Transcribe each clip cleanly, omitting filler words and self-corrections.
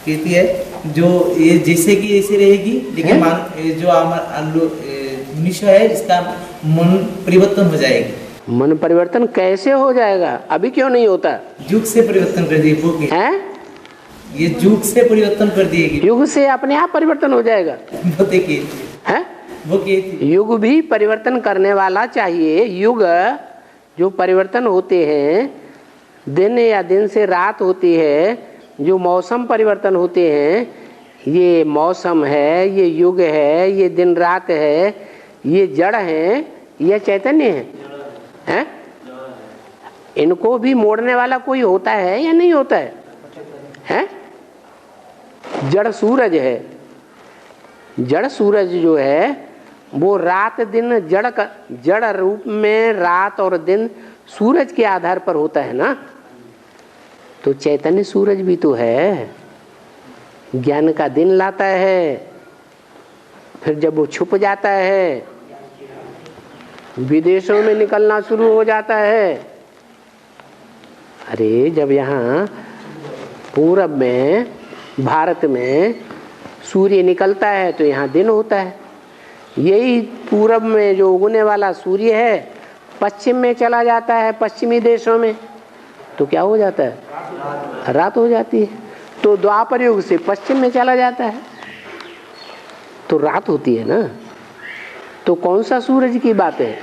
कहती है जो ये जैसे कि ऐसे रहेगी, लेकिन जो मनुष्य है इसका मन परिवर्तन हो जाएगी। मन परिवर्तन कैसे हो जाएगा? अभी क्यों नहीं होता? युग से परिवर्तन कर दिए वो है, ये युग से परिवर्तन कर दिएगी। युग से अपने आप परिवर्तन हो जाएगा। वो देखिए है, वो कहती युग भी परिवर्तन करने वाला चाहिए। युग जो परिवर्तन होते हैं, दिन या दिन से रात होती है, जो मौसम परिवर्तन होते हैं, ये मौसम है, ये युग है, ये दिन रात है, ये जड़ है, ये चैतन्य है? इनको भी मोड़ने वाला कोई होता है या नहीं होता है? हैं? जड़ सूरज है। जड़ सूरज जो है वो रात दिन जड़ रूप में रात और दिन सूरज के आधार पर होता है ना। तो चैतन्य सूरज भी तो है, ज्ञान का दिन लाता है, फिर जब वो छुप जाता है, विदेशों में निकलना शुरू हो जाता है। अरे जब यहाँ पूरब में भारत में सूर्य निकलता है तो यहाँ दिन होता है। यही पूरब में जो उगने वाला सूर्य है पश्चिम में चला जाता है, पश्चिमी देशों में, तो क्या हो जाता है? रात हो जाती है। तो द्वापर युग से पश्चिम में चला जाता है तो रात होती है ना। तो कौन सा सूरज की बात है?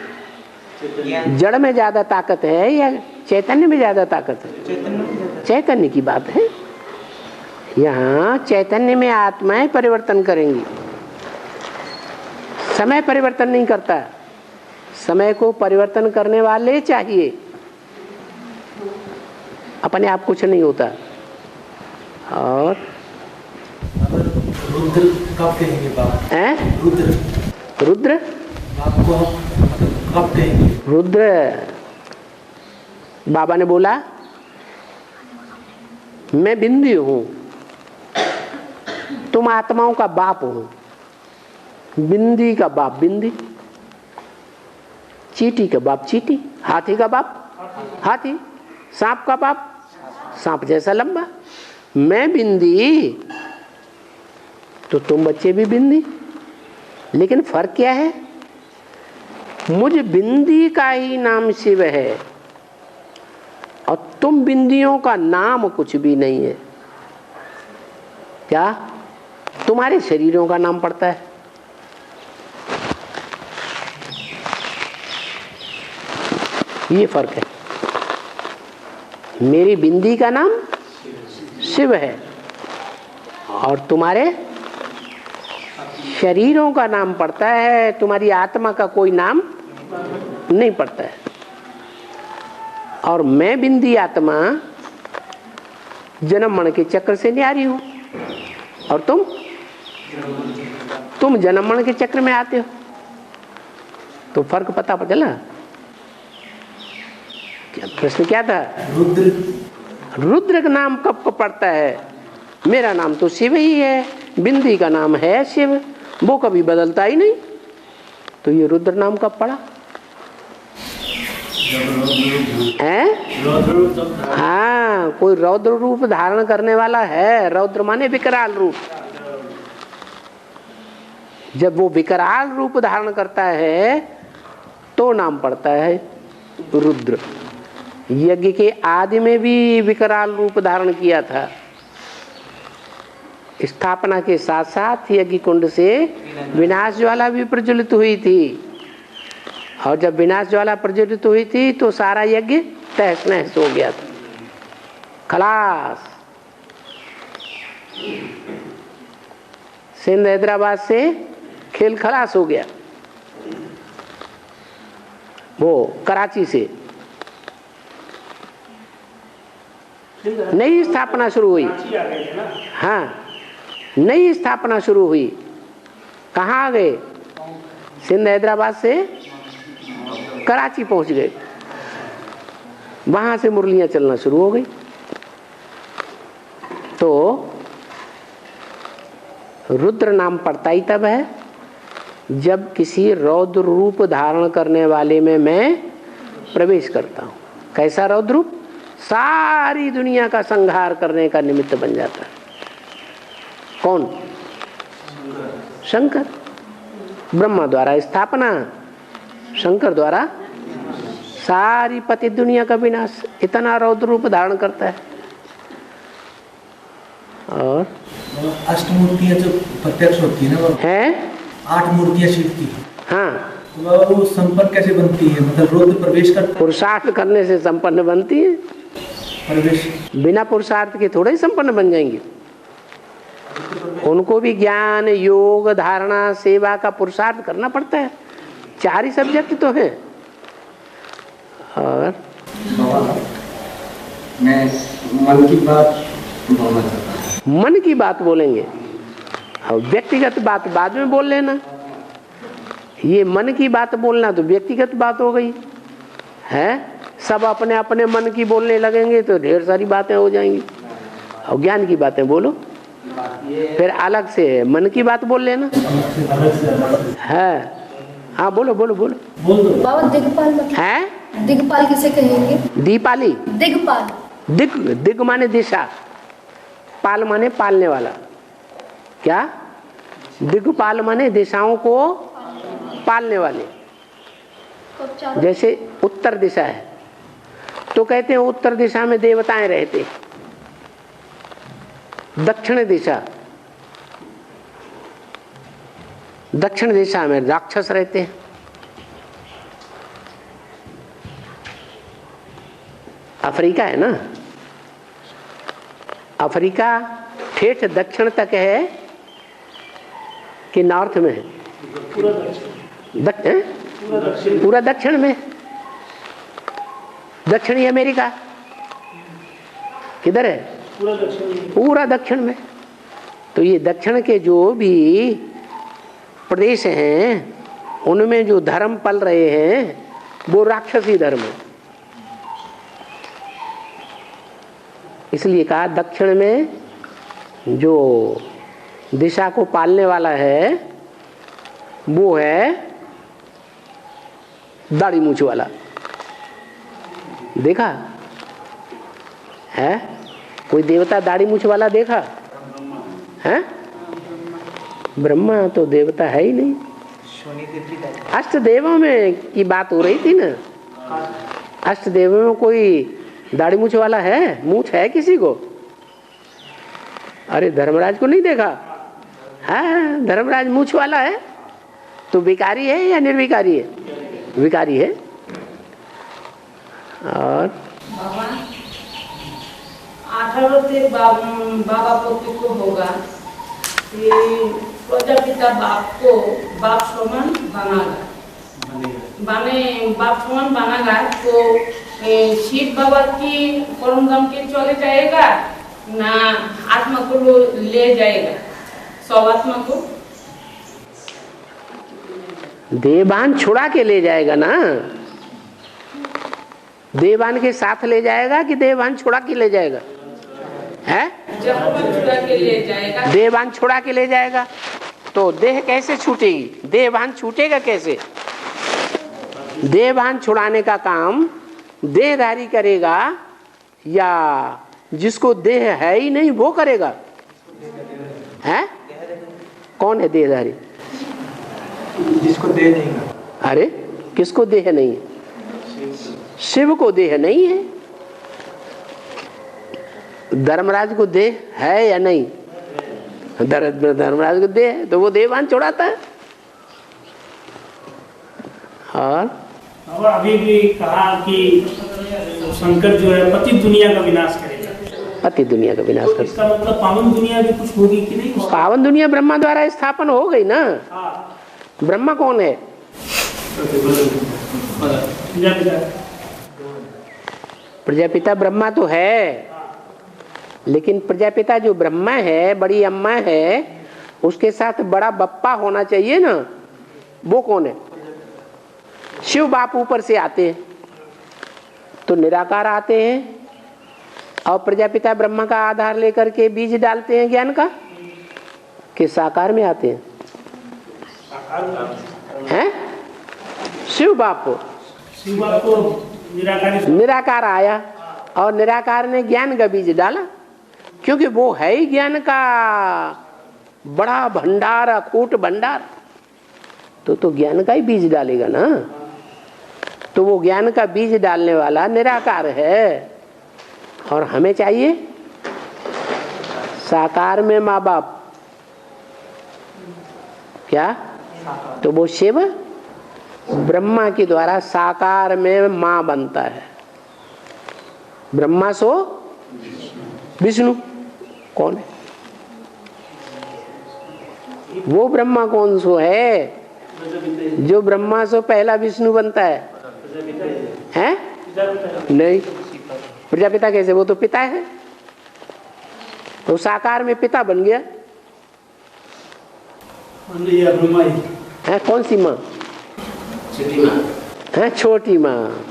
जड़ में ज्यादा ताकत है या चैतन्य में ज्यादा ताकत है? चैतन्य की बात है। यहाँ चैतन्य में आत्माएं परिवर्तन करेंगी, समय परिवर्तन नहीं करता। समय को परिवर्तन करने वाले चाहिए, अपने आप कुछ नहीं होता। और रुद्र कब कहेंगे बाबा? हैं? रुद्र रुद्र आपको कब कहेंगे? रुद्र बाबा ने बोला मैं बिंदी हूं, तुम आत्माओं का बाप हो। बिंदी का बाप बिंदी, चींटी का बाप चींटी, हाथी का बाप हाथी, सांप का बाप सांप जैसा लंबा। मैं बिंदी तो तुम बच्चे भी बिंदी, लेकिन फर्क क्या है? मुझ बिंदी का ही नाम शिव है और तुम बिंदियों का नाम कुछ भी नहीं है। क्या तुम्हारे शरीरों का नाम पड़ता है? ये फर्क है। मेरी बिंदी का नाम शिव है और तुम्हारे शरीरों का नाम पड़ता है, तुम्हारी आत्मा का कोई नाम नहीं पड़ता है। और मैं बिंदी आत्मा जन्म मरण के चक्र से न्यारी हूं और तुम जन्म मरण के चक्र में आते हो। तो फर्क पता चला? क्या प्रश्न क्या था? रुद्र का नाम कब पड़ता है? मेरा नाम तो शिव ही है, बिंदी का नाम है शिव, वो कभी बदलता ही नहीं। तो ये रुद्र नाम कब पड़ा? हाँ, कोई रौद्र रूप धारण करने वाला है। रौद्र माने विकराल रूप। जब वो विकराल रूप धारण करता है तो नाम पड़ता है रुद्र। यज्ञ के आदि में भी विकराल रूप धारण किया था। स्थापना के साथ साथ यज्ञ कुंड से विनाश ज्वाला भी प्रज्वलित हुई थी, और जब विनाश ज्वाला प्रज्वलित हुई थी तो सारा यज्ञ तहस नहस हो गया था, खलास। सिंध हैदराबाद से खेल खलास हो गया। वो कराची से नई स्थापना शुरू हुई। हाँ, नई स्थापना शुरू हुई। कहाँ आ गए? सिंध हैदराबाद से कराची पहुंच गए। वहां से मुरलियां चलना शुरू हो गई। तो रुद्र नाम पड़ता ही तब है जब किसी रौद्र रूप धारण करने वाले में मैं प्रवेश करता हूं। कैसा रौद्र रूप? सारी दुनिया का संहार करने का निमित्त बन जाता है। कौन? शंकर। ब्रह्मा द्वारा स्थापना, शंकर द्वारा सारी पतित दुनिया का विनाश। इतना रौद्र रूप धारण करता है। और अष्टमूर्तियां जो प्रत्यक्ष होती है ना, वो है 8 मूर्तियां शिव की। हाँ, वो संपर्क कैसे बनती है? मतलब रुद्र प्रवेश करता पुरुषार्थ करने से संपन्न बनती है। प्रवेश बिना पुरुषार्थ के थोड़े ही संपन्न बन जाएंगे। उनको भी ज्ञान, योग, धारणा, सेवा का पुरुषार्थ करना पड़ता है। 4 ही सब्जेक्ट तो हैं। और मैं मन की बात बोलना चाहता हूँ। मन की बात बोलेंगे और व्यक्तिगत बात बाद में बोल लेना। ये मन की बात बोलना तो व्यक्तिगत बात हो गई है। सब अपने अपने मन की बोलने लगेंगे तो ढेर सारी बातें हो जाएंगी। और ज्ञान की बातें बोलो, फिर अलग से मन की बात बोल लेना है। हाँ बोलो बोलो बोलो। बोल दो। बाबा दिग्पाल मतलब है? दिग्पाल किसे कहेंगे? दीपाली। दिग्पाल दिग, दिग माने दिशा, पाल माने पालने वाला। क्या? दिग्पाल माने दिशाओं को पालने वाले। जैसे उत्तर दिशा है तो कहते हैं उत्तर दिशा में देवताएं रहते, दक्षिण दिशा, दक्षिण दिशा में राक्षस रहते हैं। अफ्रीका है ना, अफ्रीका ठेठ दक्षिण तक है कि नॉर्थ में है? पूरा दक्षिण में। दक्षिणी अमेरिका किधर है? पूरा दक्षिण में। तो ये दक्षिण के जो भी प्रदेश हैं उनमें जो धर्म पल रहे हैं वो राक्षसी धर्म है। इसलिए कहा दक्षिण में जो दिशा को पालने वाला है वो है दाढ़ी मूछ वाला। देखा है कोई देवता दाढ़ी मूछ वाला देखा है? ब्रह्मा तो देवता है ही नहीं। अष्ट देवों में की बात हो रही थी ना। अष्ट देवों में कोई दाढ़ी मूछ वाला है? मूछ है किसी को? अरे धर्मराज को नहीं देखा? हाँ, धर्मराज मूछ वाला है। तो विकारी है या निर्विकारी है? विकारी है। और बाबा 18 से बाबा पोते को होगा कि प्रजापिता बाप समान बाप समान बनागा तो शिव बाबा की परमधाम के चले जाएगा ना आत्मा को ले जाएगा? सब आत्मा को देवान छुड़ा के ले जाएगा ना। देवान के साथ ले जाएगा कि देवान छुड़ा के ले जाएगा? है? छुड़ा के ले जाएगा। देवान छुड़ा के ले जाएगा तो देह कैसे छूटेगी? देवान छूटेगा कैसे? देवान छुड़ाने का काम देहधारी करेगा या जिसको देह है ही नहीं वो करेगा? है? कौन है देहधारी? जिसको देह नहीं है। अरे किसको देह नहीं है? शिव को देह नहीं है। धर्मराज को देह है या नहीं? धर्मराज को देह है तो वो देवान छुड़ाता है। और अभी भी कहा कि शंकर जो है पतित दुनिया का विनाश करेगा। पति दुनिया का विनाश तो कर। इसका मतलब पावन दुनिया भी कुछ होगी कि नहीं? पावन दुनिया ब्रह्मा द्वारा स्थापन हो गई ना। हाँ। ब्रह्मा कौन है? प्रजापिता ब्रह्मा तो है, लेकिन प्रजापिता जो ब्रह्मा है, बड़ी अम्मा है, उसके साथ बड़ा बप्पा होना चाहिए ना। वो कौन है? शिव बाप ऊपर से आते हैं तो निराकार आते हैं और प्रजापिता ब्रह्मा का आधार लेकर के बीज डालते हैं ज्ञान का कि साकार में आते हैं? हैं? शिव बाप को निराकार आया और निराकार ने ज्ञान का बीज डाला, क्योंकि वो है ही ज्ञान का बड़ा भंडार, अकूट भंडार, तो ज्ञान का ही बीज डालेगा ना। तो वो ज्ञान का बीज डालने वाला निराकार है, और हमें चाहिए साकार में माँ बाप। क्या? तो वो शिव ब्रह्मा के द्वारा साकार में माँ बनता है। ब्रह्मा सो विष्णु कौन है? वो ब्रह्मा कौन सो है जो ब्रह्मा सो पहला विष्णु बनता है? हैं? नहीं, प्रजापिता कैसे? वो तो पिता है, तो साकार में पिता बन गया है। कौन सी माँ? है छोटी माँ।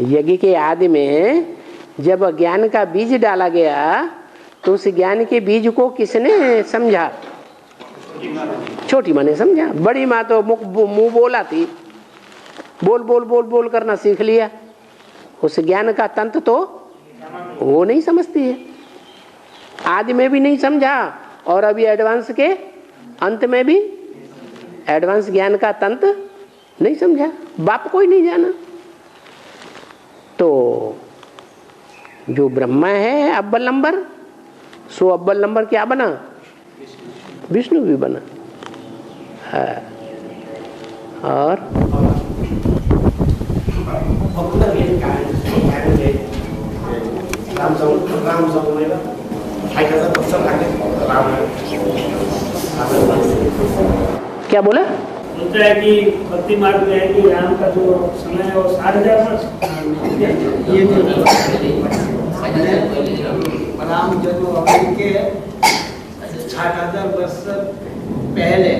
यज्ञ के आदि में जब ज्ञान का बीज डाला गया तो उस ज्ञान के बीज को किसने समझा? छोटी माँ ने समझा। बड़ी माँ तो मुंह बोला थी, बोल बोल बोल बोल करना सीख लिया। उस ज्ञान का तंत्र तो वो नहीं समझती है, आदि में भी नहीं समझा, और अभी एडवांस के अंत में भी एडवांस ज्ञान का तंत्र नहीं समझा, बाप को ही नहीं जाना। तो जो ब्रह्मा है अव्वल नंबर, सो अव्वल नंबर क्या बना? विष्णु भी बना है। और क्या बोला? बोलता है कि भक्ति मार्ग में है कि राम का जो समय है वो 60,000 वर्ष। ये राम जन्म के 60,000 वर्ष पहले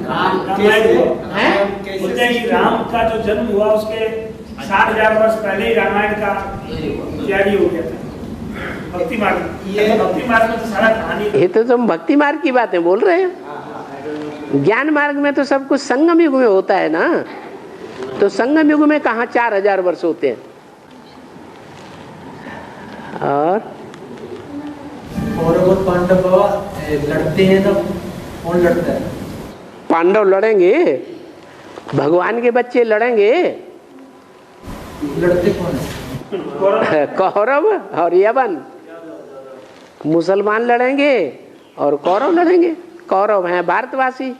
राम कैसे बोलते हैं कि राम का जो जन्म हुआ उसके 60,000 वर्ष पहले ही रामायण का तैयारी हो गया था। भक्ति मार्ग में तो सारा कहानी। ये तो तुम भक्ति मार्ग की बातें बोल रहे हैं। ज्ञान मार्ग में तो सब कुछ संगम युग में होता है ना। तो संगम युग में कहाँ 4,000 वर्ष होते हैं? और कौरव और पांडव लड़ते हैं ना, कौन लड़ता है? पांडव लड़ेंगे, भगवान के बच्चे लड़ेंगे। लड़ते कौन है? कौरव और यवन। मुसलमान लड़ेंगे और कौरव लड़ेंगे। कौरव हैं भारतवासी,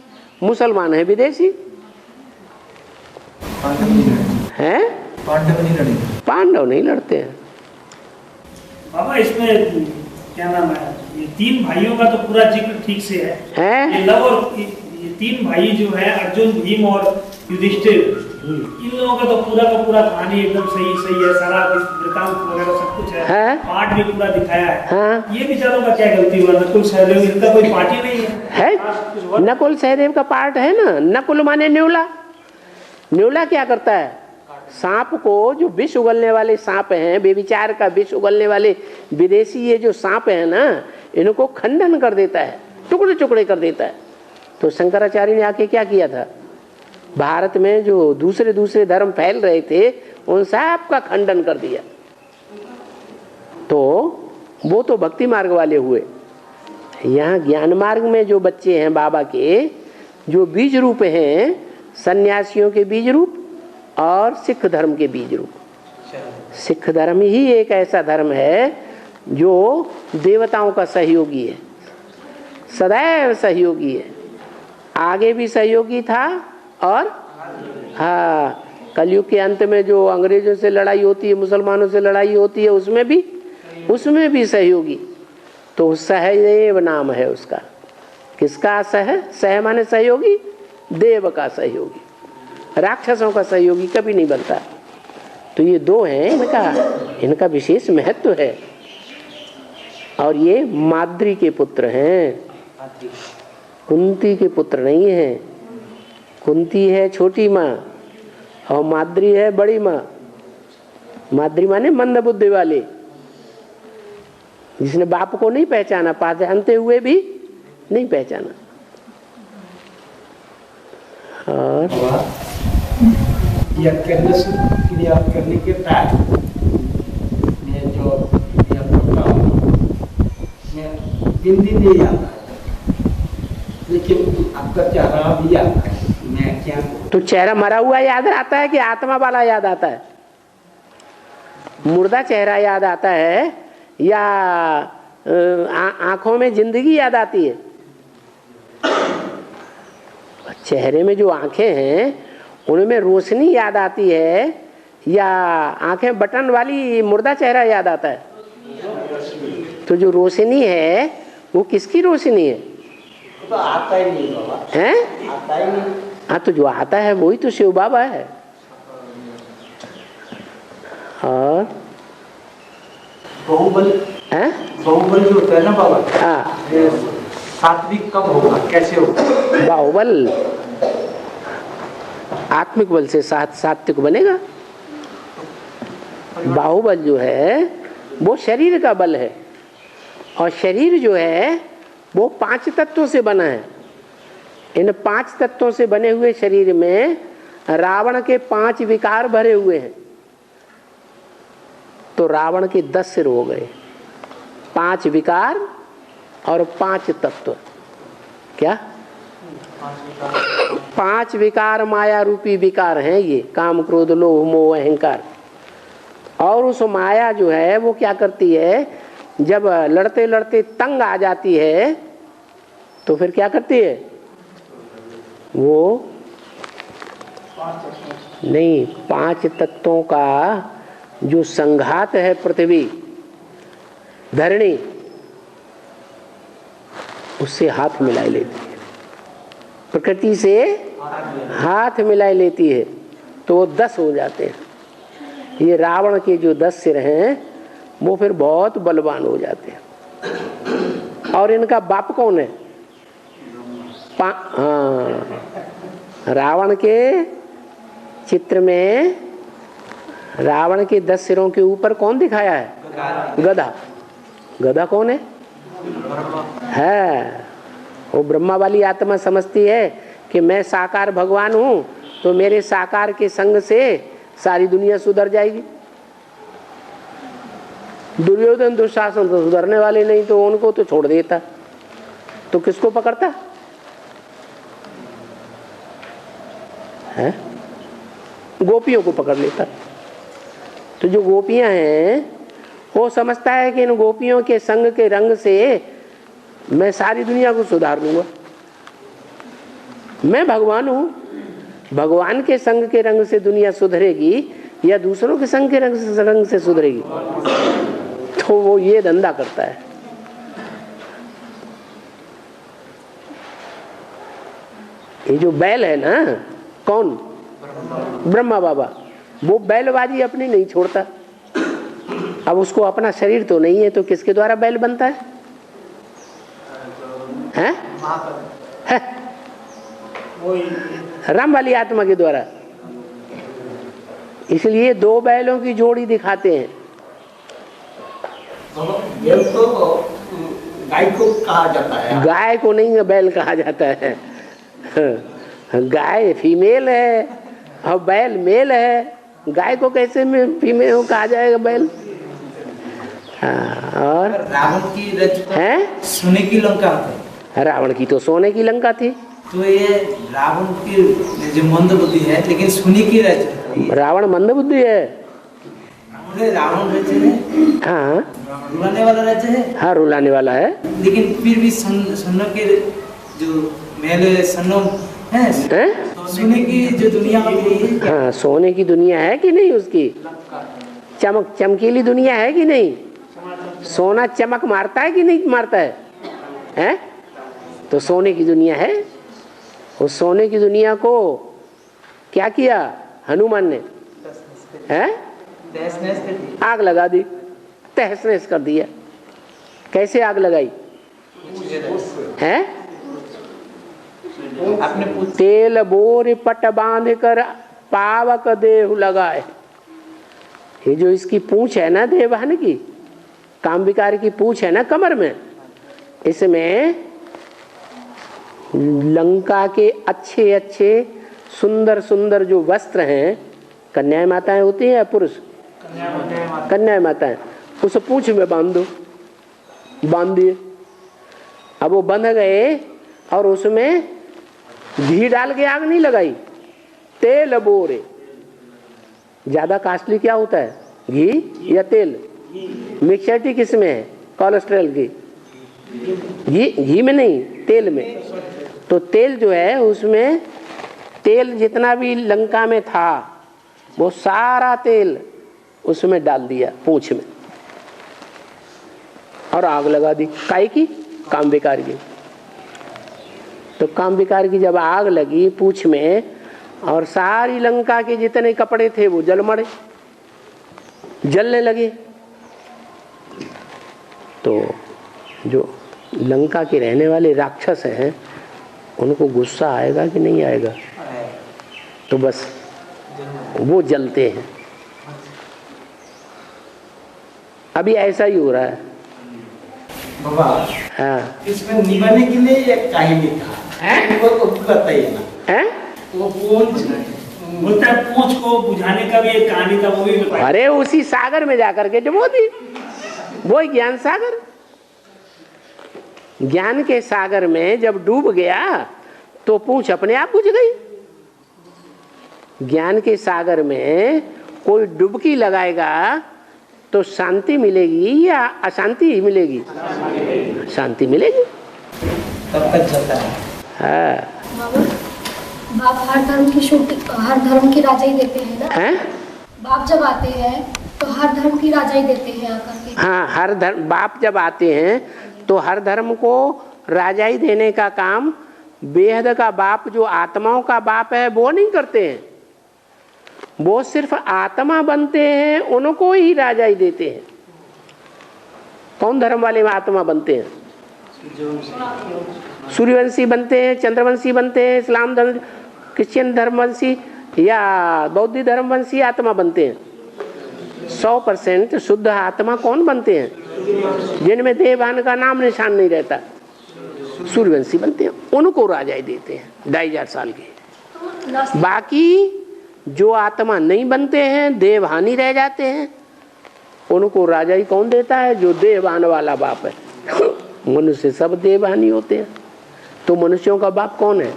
मुसलमान हैं विदेशी। हैं? पांडव नहीं लड़ेंगे। पांडव नहीं लड़ते हैं। बाबा इसमें क्या नाम है, ये 3 भाइयों का तो पूरा जिक्र ठीक से है। ये लव और ये 3 भाई जो है अर्जुन, भीम और युधिष्ठिर, इन लोगों का तो पूरा कहानी एकदम सही है। सारा वृतांत वगैरह सब कुछ है, पाठ भी पूरा दिखाया है। ये बेचारों का क्या गलती हुआ? नकुल सहदेव, इनका कोई पार्टी नहीं है। नकुल सहदेव का पार्ट है ना। नकुल माने न्यूला। न्यूला क्या करता है? सांप को, जो विष उगलने वाले सांप हैं, बेविचार का विष उगलने वाले विदेशी ये जो सांप है ना, इनको खंडन कर देता है, टुकड़े टुकड़े कर देता है। तो शंकराचार्य ने आके क्या किया था? भारत में जो दूसरे धर्म फैल रहे थे उन सब का खंडन कर दिया। तो वो तो भक्ति मार्ग वाले हुए। यहाँ ज्ञान मार्ग में जो बच्चे हैं बाबा के, जो बीज रूप हैं, सन्यासियों के बीज रूप और सिख धर्म के बीज रूप। सिख धर्म ही एक ऐसा धर्म है जो देवताओं का सहयोगी है, सदैव सहयोगी है। आगे भी सहयोगी था, और हाँ, कलयुग के अंत में जो अंग्रेजों से लड़ाई होती है, मुसलमानों से लड़ाई होती है, उसमें भी सहयोगी। तो सहदेव नाम है उसका। किसका सह माने सहयोगी? देव का सहयोगी। राक्षसों का सहयोगी कभी नहीं बनता। तो ये 2 हैं, इनका विशेष महत्व है। और ये माद्री के पुत्र हैं, कुंती के पुत्र नहीं है। कुंती है छोटी माँ और माद्री है बड़ी माँ। माद्री माने मंद बुद्धि वाले, जिसने बाप को नहीं पहचाना, पहचानते हुए भी नहीं पहचाना। और यह क्रिया करने के बाद मैं जो यह करता हूँ, मैं दिन नहीं आता है। लेकिन आपका चेहरा भी आता है, मैं क्या कहूं? तो चेहरा मरा हुआ याद आता है कि आत्मा वाला याद आता है? मुर्दा चेहरा याद आता है या आंखों में जिंदगी याद आती है? चेहरे में जो आंखें हैं उनमें रोशनी याद आती है या आंखें बटन वाली मुर्दा चेहरा याद आता है? तो जो रोशनी है वो किसकी रोशनी है? तो आता ही नहीं बाबा, हैं? आता ही नहीं। हाँ, तो जो आता है वही तो शिव बाबा है। और बाहुबल हैं? बाहुबल जो होता है ना बाबा, हाँ, ये सात्विक कब होगा, कैसे होगा? बाहुबल आत्मिक बल से सात्विक बनेगा। बाहुबल जो है वो शरीर का बल है, और शरीर जो है वो 5 तत्वों से बना है। इन 5 तत्वों से बने हुए शरीर में रावण के 5 विकार भरे हुए हैं, तो रावण के 10 सिर हो गए। 5 विकार और 5 तत्व, क्या 5 विकार माया रूपी विकार हैं ये, काम क्रोध लोभ मोह अहंकार। और उस माया जो है वो क्या करती है, जब लड़ते लड़ते तंग आ जाती है तो फिर क्या करती है, वो नहीं, 5 तत्वों का जो संघात है, पृथ्वी धरणी, उससे हाथ मिला लेती है, प्रकृति से हाथ मिला लेती है, तो वो 10 हो जाते हैं। ये रावण के जो 10 सिर हैं वो फिर बहुत बलवान हो जाते हैं। और इनका बाप कौन है? हाँ, रावण के चित्र में रावण के 10 सिरों के ऊपर कौन दिखाया है? गधा। गधा कौन है? वो ब्रह्मा वाली आत्मा समझती है कि मैं साकार भगवान हूँ, तो मेरे साकार के संग से सारी दुनिया सुधर जाएगी। दुर्योधन दुशासन तो सुधरने वाले नहीं, तो उनको तो छोड़ देता, तो किसको पकड़ता है? गोपियों को पकड़ लेता। तो जो गोपियां हैं वो समझता है कि इन गोपियों के संग के रंग से मैं सारी दुनिया को सुधार दूंगा, मैं भगवान हूं। भगवान के संग के रंग से दुनिया सुधरेगी या दूसरों के संग के रंग से सुधरेगी? तो वो ये धंधा करता है। ये जो बैल है ना, कौन? ब्रह्मा बाबा। वो बैलबाजी अपनी नहीं छोड़ता। अब उसको अपना शरीर तो नहीं है, तो किसके द्वारा बैल बनता है? हैं? राम वाली आत्मा के द्वारा। इसलिए 2 बैलों की जोड़ी दिखाते हैं। बैल तो गाय को कहा जाता है। गाय को नहीं बैल कहा जाता है। गाय फीमेल है और बैल मेल है। गाय को कैसे में फीमेल कहा जाएगा बैल? हाँ, और रावण की रचना है सोने की लंका है। रावण की तो सोने की लंका थी। तो ये रावण की जो मंद बुद्धि है, लेकिन सोने की रचना। रावण मंद बुद्धि है। रावण राज्य है, हाँ रुलाने वाला राज्य है। हाँ, रुलाने वाला है, लेकिन फिर भी सन्नों के जो मेले सन्नों है, सोने की जो दुनिया होती है। हाँ, सोने की दुनिया है कि नहीं? उसकी चमकीली दुनिया है कि नहीं? सोना चमक मारता है कि नहीं मारता है? हैं? तो सोने की दुनिया है। उस सोने की दुनिया को क्या किया हनुमान ने? आग लगा दी, तहस नहस कर दिया। कैसे आग लगाई है? तेल बोर पट बांध कर पावक देहु लगाए। ये जो इसकी पूंछ है ना, देवहन की काम विकार की पूंछ है ना कमर में, इसमें लंका के अच्छे अच्छे सुंदर सुंदर जो वस्त्र हैं, कन्याएं माताएं होती हैं या पुरुष? कन्याएं माताएं। उस पूंछ में बांध दो, बांध दिए। अब वो बंध गए और उसमें घी डाल के आग नहीं लगाई, तेल बोरे। ज्यादा कॉस्टली क्या होता है, घी या तेल? मिक्सचर किसमें है? कोलेस्ट्रॉल की घी में नहीं, तेल में। तो तेल जो है उसमें, तेल जितना भी लंका में था वो सारा तेल उसमें डाल दिया पूंछ में और आग लगा दी। काहे की? काम बेकार की। तो काम बेकार की जब आग लगी पूंछ में और सारी लंका के जितने कपड़े थे वो जल मरे, जलने लगे। तो जो लंका के रहने वाले राक्षस हैं उनको गुस्सा आएगा कि नहीं आएगा? तो बस वो जलते हैं। अभी ऐसा ही हो रहा है। बाबा, हाँ, इसमें निभाने के लिए एक कहानी था, वो तो बताइए ना। हैं? वो पूंछ बोलता है पूंछ को बुझाने का भी एक कहानी था, वो भी बताइए। अरे उसी सागर में जाकर के डुबो दी, वो ज्ञान सागर। ज्ञान के सागर में जब डूब गया तो पूंछ अपने आप बुझ गई। ज्ञान के सागर में कोई डुबकी लगाएगा तो शांति मिलेगी या अशांति मिलेगी? शांति मिलेगी। तब तक चलता है। हाँ। बाबा, बाप हर धर्म की हर धर्म की राजाई देते हैं ना? हैं? बाप जब आते हैं तो हर धर्म की राजाई देते हैं आकर के। हाँ, हर धर्म, बाप जब आते हैं तो हर धर्म को राजाई देने का काम बेहद का बाप, जो आत्माओं का बाप है, वो नहीं करते हैं। वो सिर्फ आत्मा बनते हैं, उनको ही राजाई देते हैं। कौन धर्म वाले में आत्मा बनते हैं? सूर्यवंशी बनते हैं, चंद्रवंशी बनते हैं, इस्लाम धर्म, क्रिश्चियन धर्मवंशी या बौद्ध धर्मवंशी आत्मा बनते हैं। 100% शुद्ध आत्मा कौन बनते हैं? जिनमें देवान का नाम निशान नहीं रहता, सूर्यवंशी बनते हैं। उनको राजाई देते हैं 2500 साल के। बाकी जो आत्मा नहीं बनते हैं, देवहानी रह जाते हैं, उनको राजाई कौन देता है? जो देवान वाला बाप है। मनुष्य सब देवहानी होते हैं। तो मनुष्यों का बाप कौन है?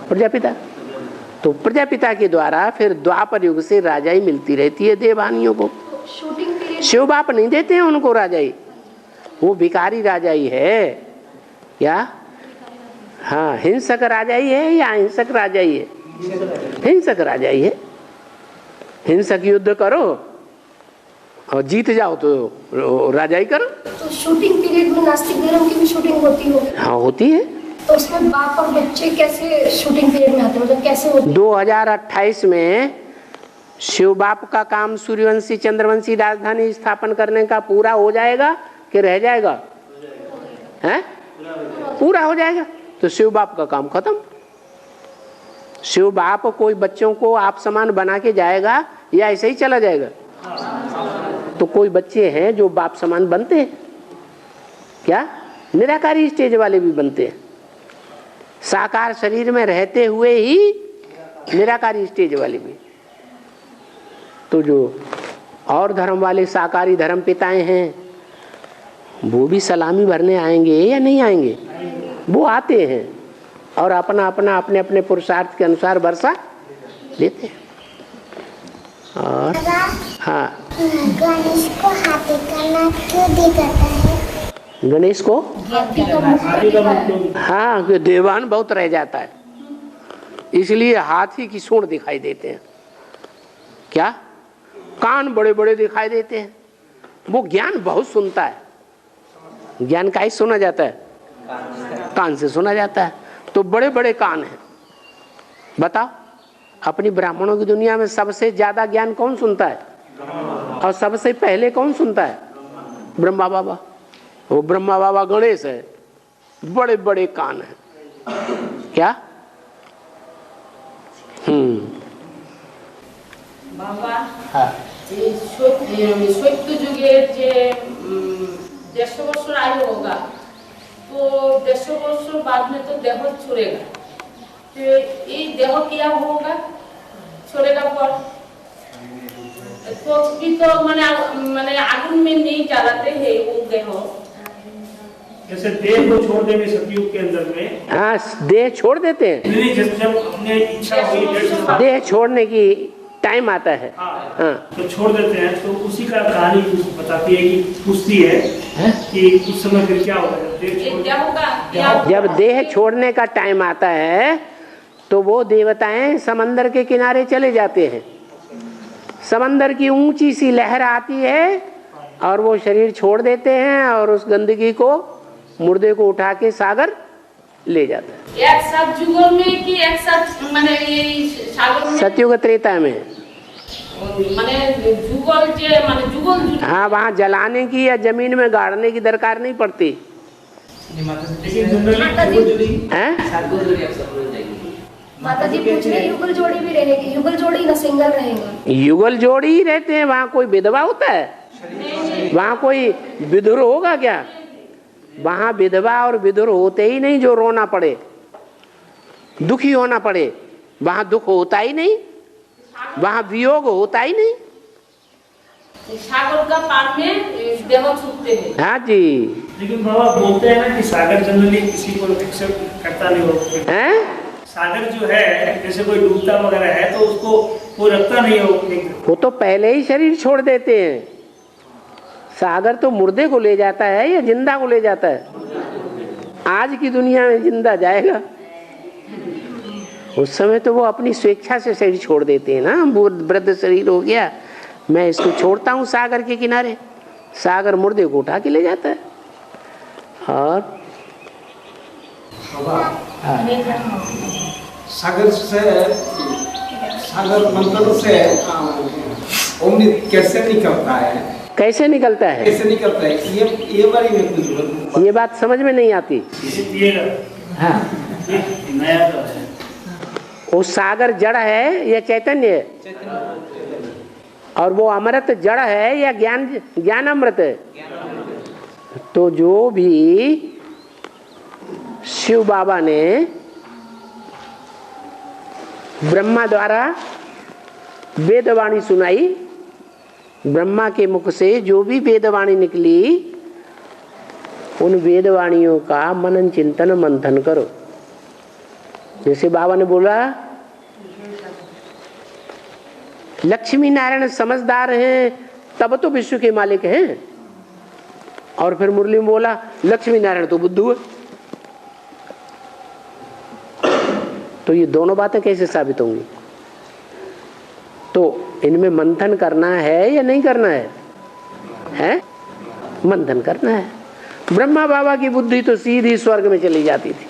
प्रजापिता। तो प्रजापिता के द्वारा फिर द्वापर युग से राजाई मिलती रहती है देवहानियों को। शिव बाप नहीं देते हैं उनको राजाई, वो भिखारी राजाई है। क्या? हाँ, हिंसक राजाई है या अहिंसक राजाई है? हिंसक राजाई है। हिंसक युद्ध करो और जीत जाओ तो राजाई करो। तो शूटिंग पीरियड में नास्तिक धर्म की भी शूटिंग होती होगी? हाँ, होती है। तो उसमें बाप और बच्चे कैसे शूटिंग पीरियड में आते हैं, मतलब कैसे होती है? 2028 में शिव बाप का काम सूर्यवंशी चंद्रवंशी राजधानी स्थापन करने का पूरा हो जाएगा कि रह जाएगा? हैं? पूरा हो जाएगा। तो शिव बाप का काम खत्म। शिव बाप कोई बच्चों को आप समान बना के जाएगा या ऐसे ही चला जाएगा? तो कोई बच्चे हैं जो बाप समान बनते हैं क्या? निराकारी स्टेज वाले भी बनते हैं। साकार शरीर में रहते हुए ही निराकारी स्टेज वाले भी। तो जो और धर्म वाले साकारी धर्म पिताएं हैं वो भी सलामी भरने आएंगे या नहीं आएंगे? वो आते हैं और अपना अपने अपने पुरुषार्थ के अनुसार वर्षा लेते हैं। और हाँ, गणेश को हाथी का नाक क्यों दिखाता है? गणेश को हाथी का मुख। हाँ, कि देवान बहुत रह जाता है इसलिए हाथी की सूंड दिखाई देते हैं। क्या? कान बड़े बड़े दिखाई देते हैं। वो ज्ञान बहुत सुनता है। ज्ञान का ही सुना जाता है, कान से सुना जाता है। तो बड़े बड़े कान हैं। बताओ, अपनी ब्राह्मणों की दुनिया में सबसे ज्यादा ज्ञान कौन सुनता है? और सबसे पहले कौन सुनता है? ब्रह्मा बाबा। वो ब्रह्मा बाबा गणेश है, बड़े बड़े कान हैं। क्या? বাবা এই সত্য যুগের যে 150 বছর आयु होगा तो 150 বছর बाद में तो देह छोड़ेगा। तो ये देह क्या होगा छोड़ेगा पर? तो भी तो माने आगुन में नहीं जलाते हैं वो देह, जैसे देह को छोड़ देंगे सतयुग के अंदर में, हाँ, देह छोड़ देते हैं। नहीं, जब अपने इच्छा हुई देह छोड़ने की टाइम आता है, हाँ, तो छोड़ देते हैं। तो उसी का कहानी बताती है कि पूछती है कि उस समय फिर क्या होगा क्या होगा। जब देह छोड़ने का टाइम आता है तो वो देवताएं समंदर के किनारे चले जाते हैं। समंदर की ऊंची सी लहर आती है और वो शरीर छोड़ देते हैं और उस गंदगी को, मुर्दे को उठा के सागर ले जाता है। एक साथ जुगल में कि एक साथ माने ये सागर में, सतयुग त्रेता में, माने जुगल जे माने जुगल, हाँ, वहाँ जलाने की या जमीन में गाड़ने की दरकार नहीं पड़ती। माता जी पूछ रहे युगल जोड़ी भी रहेगी, युगल जोड़ी ना सिंगल रहेगा। युगल जोड़ी ही रहते हैं। वहाँ कोई विधवा होता है? वहाँ कोई विधुर होगा क्या? वहाँ विधवा और विधुर होते ही नहीं जो रोना पड़े, दुखी होना पड़े। वहाँ दुख होता ही नहीं, वहाँ वियोग होता ही नहीं। सागर का पार में देव छूटते हैं। हाँ जी। लेकिन बाबा बोलते हैं ना कि सागर जनरली किसी को एक्सेप्ट करता नहीं हो। हैं? सागर जो है, जैसे कोई डूबता वगैरह है तो उसको कोई रखता नहीं हो। वो तो पहले ही शरीर छोड़ देते हैं। सागर तो मुर्दे को ले जाता है या जिंदा को ले जाता है? आज की दुनिया में जिंदा जाएगा। उस समय तो वो अपनी स्वेच्छा से शरीर छोड़ देते हैं ना। वो वृद्ध शरीर हो गया, मैं इसको छोड़ता हूँ सागर के किनारे। सागर मुर्दे को उठा के ले जाता है। और सागर से, सागर मंत्र से अमृत कैसे निकलता है? कैसे निकलता है? कैसे निकलता है ये बारे में कुछ ये बात समझ में नहीं आती। हाँ, नया तो है। वो सागर जड़ है या चैतन्य है? और वो अमृत जड़ है या ज्ञान अमृत है? तो जो भी शिव बाबा ने ब्रह्मा द्वारा वेदवाणी सुनाई, ब्रह्मा के मुख से जो भी वेदवाणी निकली, उन वेदवाणियों का मनन चिंतन मंथन करो। जैसे बाबा ने बोला लक्ष्मी नारायण समझदार हैं तब तो विश्व के मालिक हैं, और फिर मुरली में बोला लक्ष्मी नारायण तो बुद्धू है। तो ये दोनों बातें कैसे साबित होंगी? तो इनमें मंथन करना है या नहीं करना है? हैं? मंथन करना है। ब्रह्मा बाबा की बुद्धि तो सीधी स्वर्ग में चली जाती थी,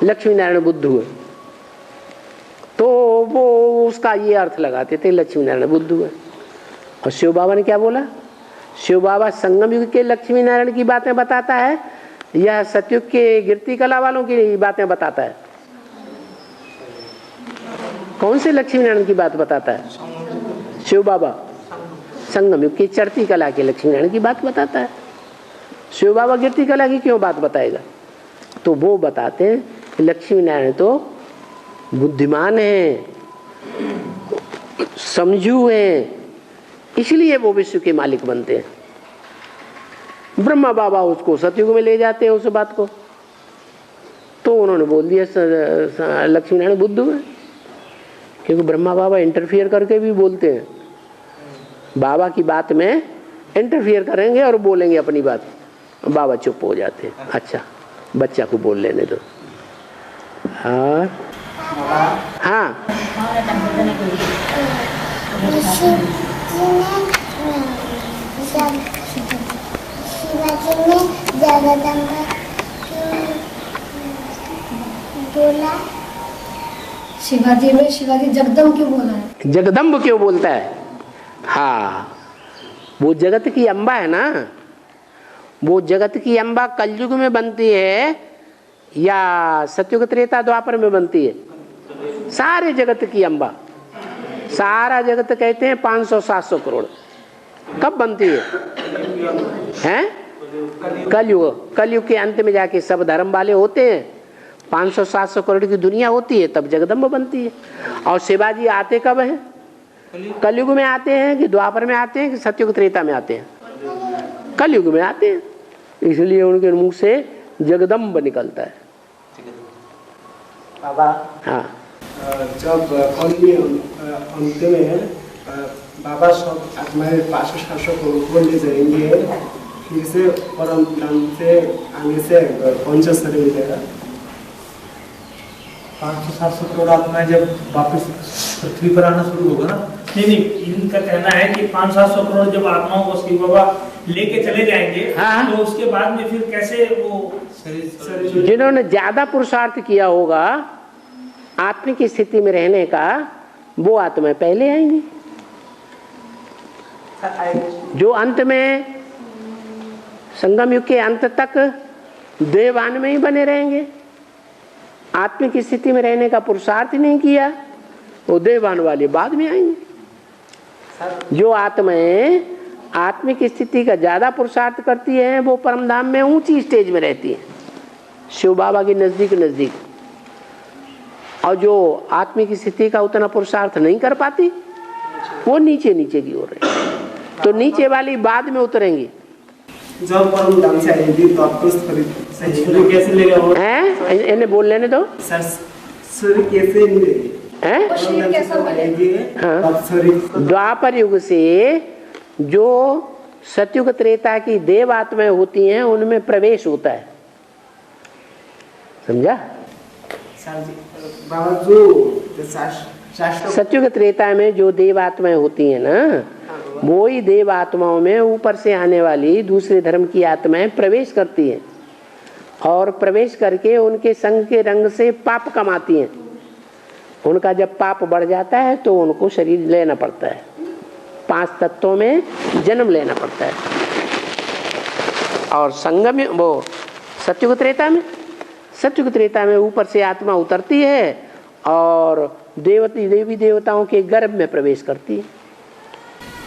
लक्ष्मी नारायण बुद्धू है, तो वो उसका ये अर्थ लगाते थे लक्ष्मी नारायण बुद्धू है। और शिव बाबा ने क्या बोला? शिव बाबा संगम युग के लक्ष्मी नारायण की बातें बताता है या सतयुग के गिरती कला वालों की बातें बताता है? कौन से लक्ष्मी नारायण की बात बताता है? शिव बाबा संगम युग की चढ़ती कला के लक्ष्मी नारायण की बात बताता है। शिव बाबा गिरती कला की क्यों बात बताएगा? तो वो बताते हैं कि लक्ष्मी नारायण तो बुद्धिमान है, समझू है, इसलिए वो विश्व के मालिक बनते हैं। ब्रह्मा बाबा उसको सतयुग में ले जाते हैं उस बात को, तो उन्होंने बोल दिया लक्ष्मी नारायण बुद्धू है, क्योंकि ब्रह्मा बाबा इंटरफियर करके भी बोलते हैं। बाबा की बात में इंटरफियर करेंगे और बोलेंगे अपनी बात, बाबा चुप हो जाते हैं। अच्छा बच्चा को बोल लेने दो। हाँ हाँ शिवाजी ने जगदम्बा बोला। शिवाजी जगदम्ब क्यों बोला है? जगदम्ब क्यों बोलता है? हाँ, वो जगत की अम्बा है ना। वो जगत की अम्बा कलयुग में बनती है या सतयुग त्रेता द्वापर में बनती है? सारे जगत की अम्बा, सारा जगत कहते हैं 500-700 करोड़। कब बनती है? हैं? कलयुग। कलयुग के अंत में जाके सब धर्म वाले होते हैं, 500-700 करोड़ की दुनिया होती है, तब जगदम्ब बनती है। और शिवाजी आते कब हैं? कलयुग में आते हैं कि द्वापर में आते हैं कि सतयुग त्रेता में आते हैं? कलयुग में आते हैं। इसलिए उनके मुंह से जगदम्ब निकलता है। बाबा हाँ, जब अंत में बाबा सब आत्माएं 500-700 को ले जाएंगे, फिर से परम धाम से आने से कौन सा शरीर मिलेगा? 500-700 करोड़ आत्माएं जब वापस पृथ्वी पर आना शुरू होगा ना। नहीं, इनका कहना है कि 500-700 करोड़ जब आत्माओं को शिव बाबा लेके चले जाएंगे, हाँ। तो उसके बाद में फिर कैसे वो शरीर जिन्होंने ज्यादा पुरुषार्थ किया होगा आत्मिक स्थिति में रहने का, वो आत्माएं पहले आएंगी। जो अंत में संगम युग के अंत तक देवान में ही बने रहेंगे, आत्मिक स्थिति में रहने का पुरुषार्थ ही नहीं किया, वो देवान वाले बाद में आएंगे। जो आत्माएं आत्मिक स्थिति का ज्यादा पुरुषार्थ करती हैं, वो परमधाम में ऊंची स्टेज में रहती हैं, शिव बाबा के नजदीक। और जो आत्मिक स्थिति का उतना पुरुषार्थ नहीं कर पाती, वो नीचे की ओर है। तो नीचे वाली बाद में उतरेंगी। जब परम धाम से आएंगे तो आपको सूर्य कैसे लेगा? हैं? इन्हें बोल लेने दो। सूर्य कैसे मिलेगी? हैं? शरीर कैसा बनेगा? हाँ। द्वापर युग से जो सतयुग त्रेता की देव आत्माएं होती हैं, उनमें प्रवेश होता है। समझा? बाबा जो सतयुग त्रेता में जो देव आत्माएं होती हैं ना, वो ही देव आत्माओं में ऊपर से आने वाली दूसरे धर्म की आत्माएं प्रवेश करती हैं, और प्रवेश करके उनके संग के रंग से पाप कमाती हैं। उनका जब पाप बढ़ जाता है तो उनको शरीर लेना पड़ता है, 5 तत्वों में जन्म लेना पड़ता है। और संगम वो सतयुग त्रेता में ऊपर से आत्मा उतरती है और देवी देवताओं के गर्भ में प्रवेश करती है।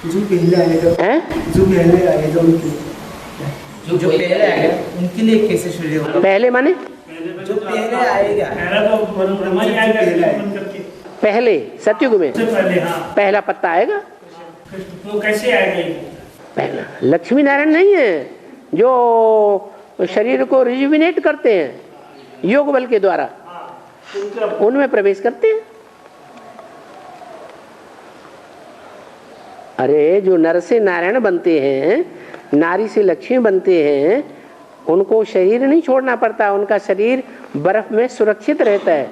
जो पहले आएगा उनके लिए कैसे शरीर होगा? पहले माने जो पहले आएगा, पहला तो ब्रह्मा ही आएगा बन करके। पहले सतयुग में सबसे पहले, हाँ, पहला पत्ता आएगा। तो कैसे आएगा ये? पहला लक्ष्मी नारायण नहीं है, जो शरीर को रिजुविनेट करते हैं योग बल के द्वारा, उनमें प्रवेश करते हैं। अरे जो नर से नारायण बनते हैं, नारी से लक्ष्मी बनते हैं, उनको शरीर नहीं छोड़ना पड़ता, उनका शरीर बर्फ में सुरक्षित रहता है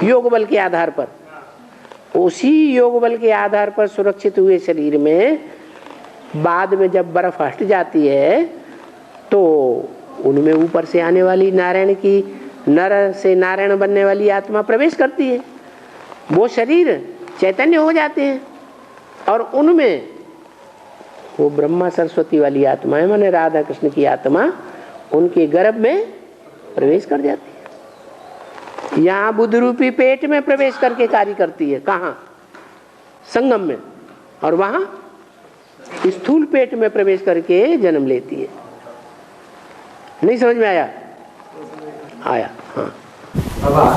योग बल के आधार पर। उसी योग बल के आधार पर सुरक्षित हुए शरीर में बाद में जब बर्फ हट जाती है तो उनमें ऊपर से आने वाली नारायण की, नर से नारायण बनने वाली आत्मा प्रवेश करती है। वो शरीर चैतन्य हो जाते हैं और उनमें वो ब्रह्मा सरस्वती वाली आत्मा है, माने राधा कृष्ण की आत्मा, उनके गर्भ में प्रवेश कर जाती है। यहाँ बुद्ध रूपी पेट में प्रवेश करके कार्य करती है। कहाँ? संगम में। और वहाँ स्थूल पेट में प्रवेश करके जन्म लेती है। नहीं समझ में आया? आया, हाँ। बाबा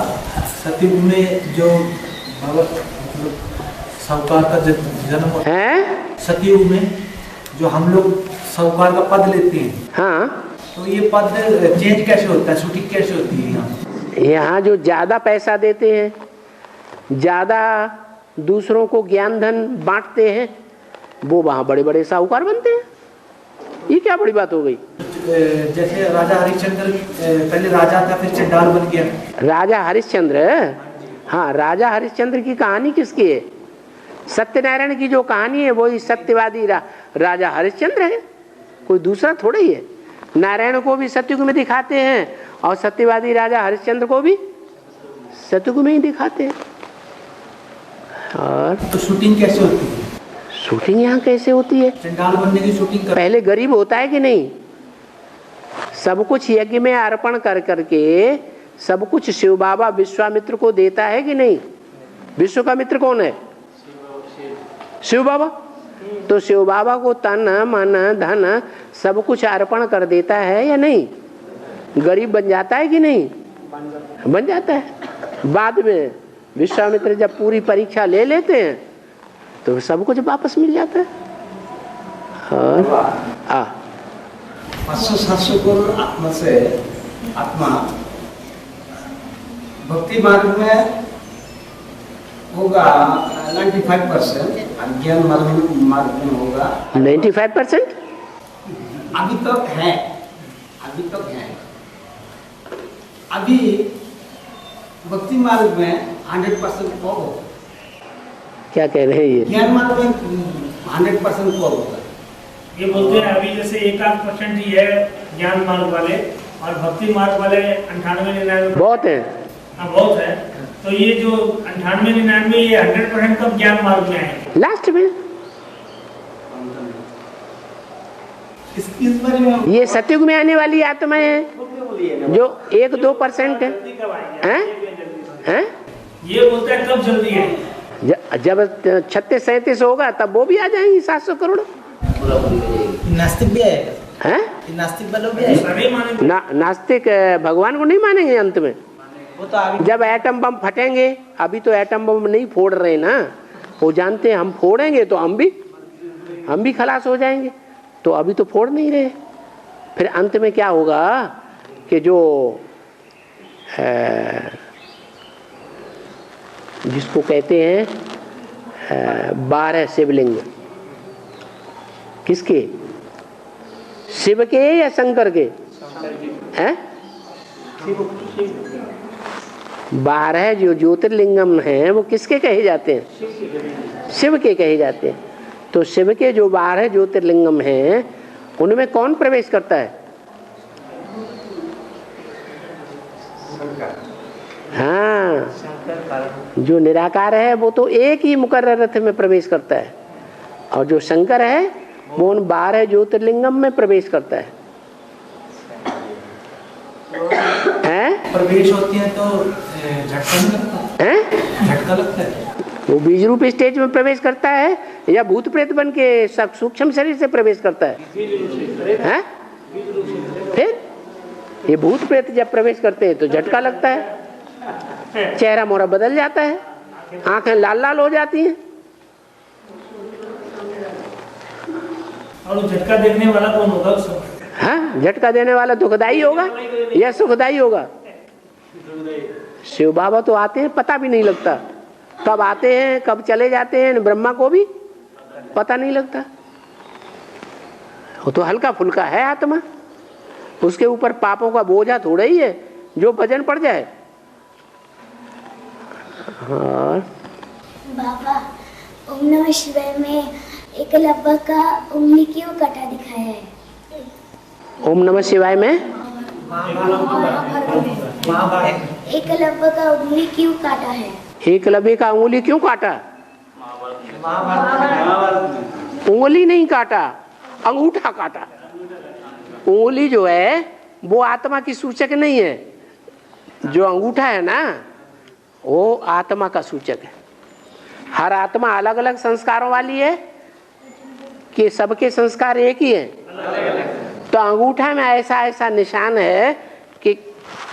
सतयुग में जो बाबा साहूकार का जन्म होता है, सतयुग में जो हम लोग साहूकार का पद लेते हैं, हाँ, तो ये पद चेंज कैसे होता है, शूटिंग कैसे होती है यहाँ? यहाँ जो ज्यादा पैसा देते हैं, ज्यादा दूसरों को ज्ञान धन बांटते हैं, वो वहाँ बड़े बड़े साहूकार बनते हैं। ये क्या बड़ी बात हो गई? जैसे राजा हरिश्चंद्र पहले राजा था, फिर चंडाल बन गया। राजा हरिश्चंद्र, हाँ, राजा हरिश्चंद्र की कहानी किसकी है? सत्यनारायण की जो कहानी है वही सत्यवादी राजा हरिश्चंद्र है, कोई दूसरा थोड़ा ही है। नारायण को भी सतयुग में दिखाते हैं और सत्यवादी राजा हरिश्चंद्र को भी सतयुग में ही दिखाते हैं। और तो शूटिंग कैसे होती है? शूटिंग यहाँ कैसे होती है? चंडाल बनने की शूटिंग पहले गरीब होता है कि नहीं? सब कुछ यज्ञ में अर्पण कर करके सब कुछ शिव बाबा विश्वामित्र को देता है कि नहीं? विश्व का मित्र कौन है? शिव बाबा। तो शिव बाबा को तन मन धन सब कुछ अर्पण कर देता है या नहीं? गरीब बन जाता है कि नहीं? बन जाता है। बाद में विश्वामित्र जब पूरी परीक्षा ले लेते हैं तो सब कुछ वापस मिल जाता है। 500-700 करोड़ आत्मा से आत्मा भक्ति मार्ग में होगा 95%, अज्ञान मार्ग में होगा 95%। अभी तक है। अभी भक्ति मार्ग में 100% कब होगा? क्या कह रहे हैं ये? ज्ञान मार्ग में 100% कब होगा? ये बोलते हैं अभी जैसे 1% ही है ज्ञान मार्ग वाले, और भक्ति मार्ग वाले 98-99 बहुत है। हाँ बहुत है। तो ये जो 98-99 ये 100% कब ज्ञान मार्ग में आएंगे? लास्ट में इस बारे में ये सतयुग में आने वाली आत्माएं हैं जो 1-2% है। हैं? ये बोलते हैं कब जल्दी है? जब 36-37 होगा तब वो भी आ जाएंगी 700 करोड़। नास्तिक भी आएगा, हैं? नास्तिक वालों भी आएगा। सभी मानेंगे। नास्तिक भगवान को नहीं मानेंगे अंत में। वो तो अभी जब एटम बम फटेंगे, अभी तो एटम बम नहीं फोड़ रहे ना, वो जानते हैं हम फोड़ेंगे तो हम भी खलास हो जाएंगे, तो अभी तो फोड़ नहीं रहे। फिर अंत में क्या होगा कि जो जिसको कहते हैं 12 शिवलिंग, किसके? शिव के या शंकर के? हैं? 12 जो ज्योतिर्लिंगम हैं वो किसके कहे जाते हैं? शिव के कहे जाते हैं। तो शिव के जो 12 ज्योतिर्लिंगम हैं उनमें कौन प्रवेश करता है? हाँ, जो निराकार है वो तो एक ही मुकर्रर रथ में प्रवेश करता है, और जो शंकर है वो उन 12 ज्योतिर्लिंगम में प्रवेश करता है। हैं? प्रवेश होती है तो झटका नहीं लगता? हैं? झटका लगता है? वो बीज रूप स्टेज में प्रवेश करता है या भूत प्रेत बन के सूक्ष्म शरीर से प्रवेश करता है? हैं? फिर ये भूत प्रेत जब प्रवेश करते हैं तो झटका लगता है, चेहरा मोहरा बदल जाता है, आंखें लाल लाल हो जाती हैं। और वो झटका देखने वाला कौन होगा उस समय? हाँ, झटका देने वाला दुखदाई होगा या सुखदाई होगा? शिव बाबा तो आते हैं पता भी नहीं लगता, कब आते हैं कब चले जाते हैं, ब्रह्मा को भी पता नहीं लगता। वो तो हल्का फुल्का है आत्मा, उसके ऊपर पापों का बोझा थोड़ा ही है जो भजन पड़ जाए। हाँ। बाबा, ओम नमः शिवाय में एकलव्य का उंगली क्यों कटा दिखाया है? ओम नमः शिवाय में एकलव्य का उंगली क्यों काटा है? एकलव्य का उंगली क्यों काटा? उंगली नहीं काटा, अंगूठा काटा। उंगली जो है वो आत्मा की सूचक नहीं है, जो अंगूठा है ना वो आत्मा का सूचक है। हर आत्मा अलग अलग संस्कारों वाली है कि सबके संस्कार एक ही है। तो अंगूठा में ऐसा निशान है कि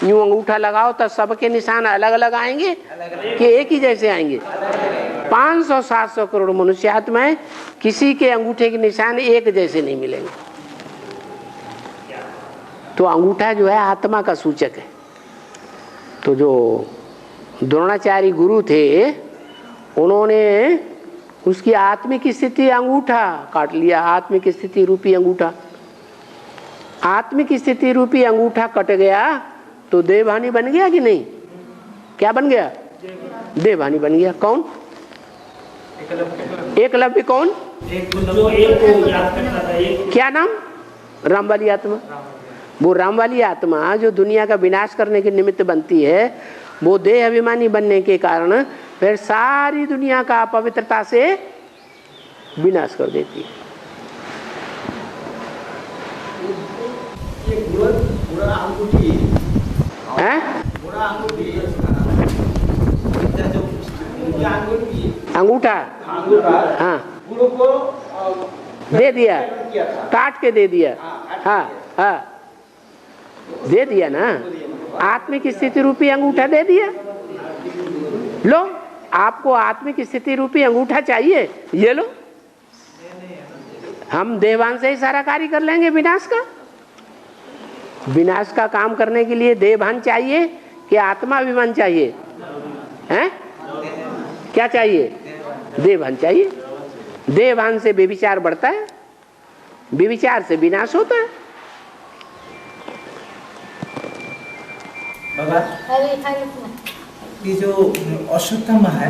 यूं अंगूठा लगाओ तो सबके निशान अलग अलग आएंगे कि एक ही जैसे आएंगे? 500-700 करोड़ मनुष्यात्माएं, किसी के अंगूठे के निशान एक जैसे नहीं मिलेंगे। तो अंगूठा जो है आत्मा का सूचक है। तो जो द्रोणाचार्य गुरु थे उन्होंने उसकी आत्मिक स्थिति अंगूठा काट लिया, आत्मिक स्थिति रूपी अंगूठा। आत्मिक स्थिति रूपी अंगूठा कट गया तो देवहानि बन गया कि नहीं? क्या बन गया? देवहानि बन गया। कौन? एकलव्य। कौन? जो एक को याद करता था। एक क्या नाम? राम वाली आत्मा। वो राम वाली आत्मा जो दुनिया का विनाश करने के निमित्त बनती है, वो देह अभिमानी बनने के कारण फिर सारी दुनिया का अपवित्रता से विनाश कर देती है। अंगूठा हाँ दे दिया, काट के दे दिया। हाँ हाँ दे दिया ना, आत्मिक स्थिति रूपी अंगूठा दे दिया। लो, आपको आत्मिक स्थिति रूपी अंगूठा चाहिए, ये लो। हम देवान से ही सारा कार्य कर लेंगे विनाश का। विनाश का काम करने के लिए देह भान चाहिए कि आत्मा अभिमान चाहिए? हैं? क्या चाहिए? देह भान चाहिए। देह भान से बेविचार बढ़ता है, बेविचार से विनाश होता है। बाबा, ये जो अश्वत्थामा है,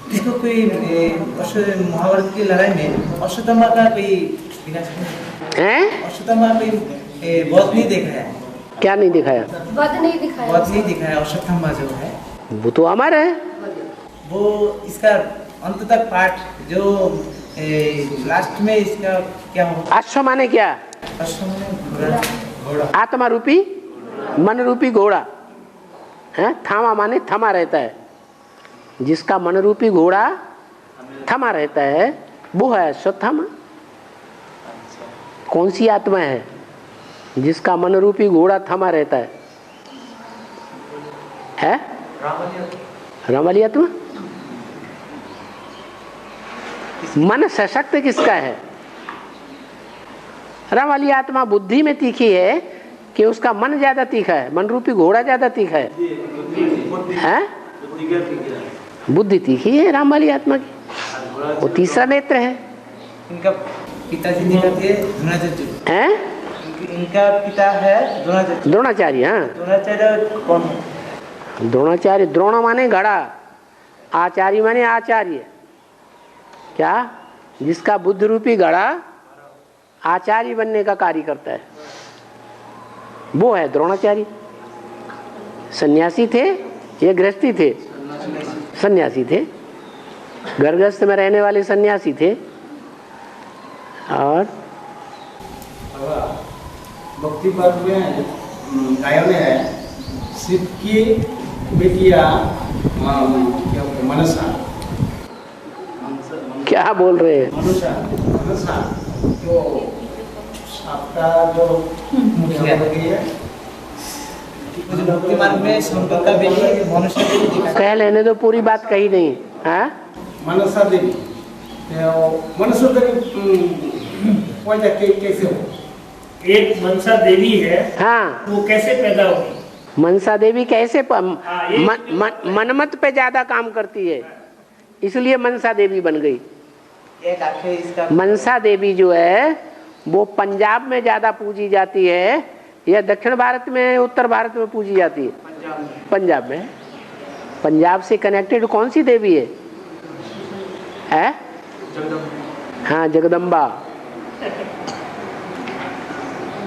इसको कोई महाभारत की लड़ाई में अश्वत्थामा का कोई विनाश हैं? अश्वत्थामा कोई वध नहीं देखा है? क्या नहीं दिखाया? वध नहीं दिखाया। वध नहीं दिखाया। अश्वत्थामा जो है वो तो अमर है। वो इसका अंत तक पाठ जो लास्ट में इसका क्या होगा? अश्व माने क्या? अश्व माने घोड़ा। आत्मा रूपी मन रूपी घोड़ा है। थामा माने थमा रहता है। जिसका मन रूपी घोड़ा थमा रहता है वो है अश्वत्थामा। कौन सी आत्मा है जिसका मन रूपी घोड़ा थमा रहता है? राम वाली आत्मा। मन सशक्त किसका है? राम वाली आत्मा बुद्धि में तीखी है कि उसका मन ज्यादा तीखा है, मन रूपी घोड़ा ज्यादा तीखा है? बुद्धि तीखी है राम वाली आत्मा की। वो तीसरा नेत्र है। इनका पिताजी दिखाते हैं? इनका पिता है द्रोणाचार्य। द्रोणाचार्य। हाँ, द्रोणाचार्य कौन है? द्रोणाचार्य। द्रोण माने घड़ा, आचार्य माने आचार्य। क्या? जिसका बुद्ध रूपी घड़ा आचार्य बनने का कार्य करता है वो है द्रोणाचार्य। सन्यासी थे ये गृहस्थी थे? सन्यासी थे। गृहस्थ में रहने वाले सन्यासी थे। और भक्ति पर्व में गायन है शिव की बेटिया मनसा। क्या बोल रहे हैं? मनसा जो आपका जो मुखिया हो गई है, भक्ति मार्ग में शंकर का बेटी मनुष्य देवी दिखा। कह लेने दो, पूरी बात कही नहीं। हाँ, मनसा देवी। मनसा देवी पैदा कैसे हो? एक मनसा देवी है। हाँ, वो कैसे पैदा हुई? मनसा देवी कैसे मनमत पे ज्यादा काम करती है इसलिए मनसा देवी बन गई। एक आखिर इसका मनसा देवी जो है वो पंजाब में ज्यादा पूजी जाती है या दक्षिण भारत में, उत्तर भारत में पूजी जाती है? पंजाब में। पंजाब से कनेक्टेड कौन सी देवी है? हाँ, जगदम्बा।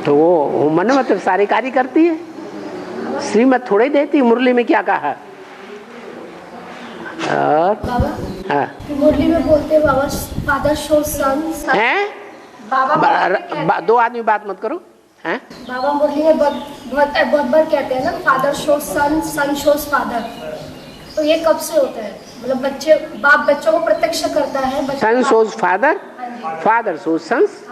तो वो मनमत सारे कार्य करती है। श्रीमत थोड़े देती। मुरली में क्या कहा? और बाबा, हाँ, मुरली में बोलते हैं बाबा फादर शो सन। हैं? दो आदमी बात मत करो। हैं? बाबा मुरली में बहुत बार कहते हैं ना, फादर शो सन, सन शोज फादर। तो ये कब से होता है? मतलब बाप बच्चों को प्रत्यक्ष करता है। Sun shows father, father shows sons.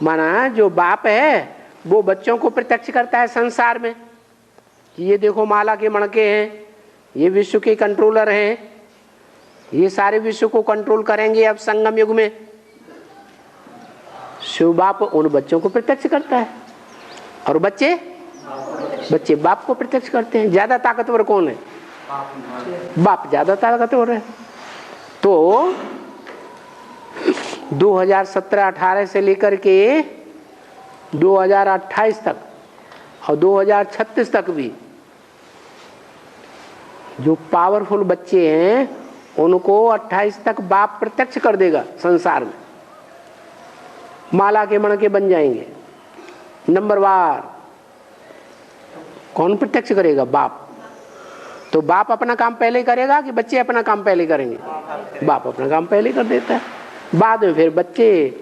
माना जो बाप है वो बच्चों को प्रत्यक्ष करता है संसार में कि ये देखो माला के मणके हैं, ये विश्व के कंट्रोलर हैं, ये सारे विश्व को कंट्रोल करेंगे अब संगम युग में। शिव बाप उन बच्चों को प्रत्यक्ष करता है और बच्चे बाप को प्रत्यक्ष करते हैं। ज्यादा ताकतवर कौन है? बाप ज्यादा ताकतवर है। तो 2017-18 से लेकर के 2028 तक और 2036 तक भी जो पावरफुल बच्चे हैं उनको 28 तक बाप प्रत्यक्ष कर देगा संसार में। माला के मणके बन जाएंगे नंबरवार। कौन प्रत्यक्ष करेगा? बाप। तो बाप अपना काम पहले करेगा कि बच्चे अपना काम पहले करेंगे? बाप अपना काम पहले कर देता है। बाद में फिर बच्चे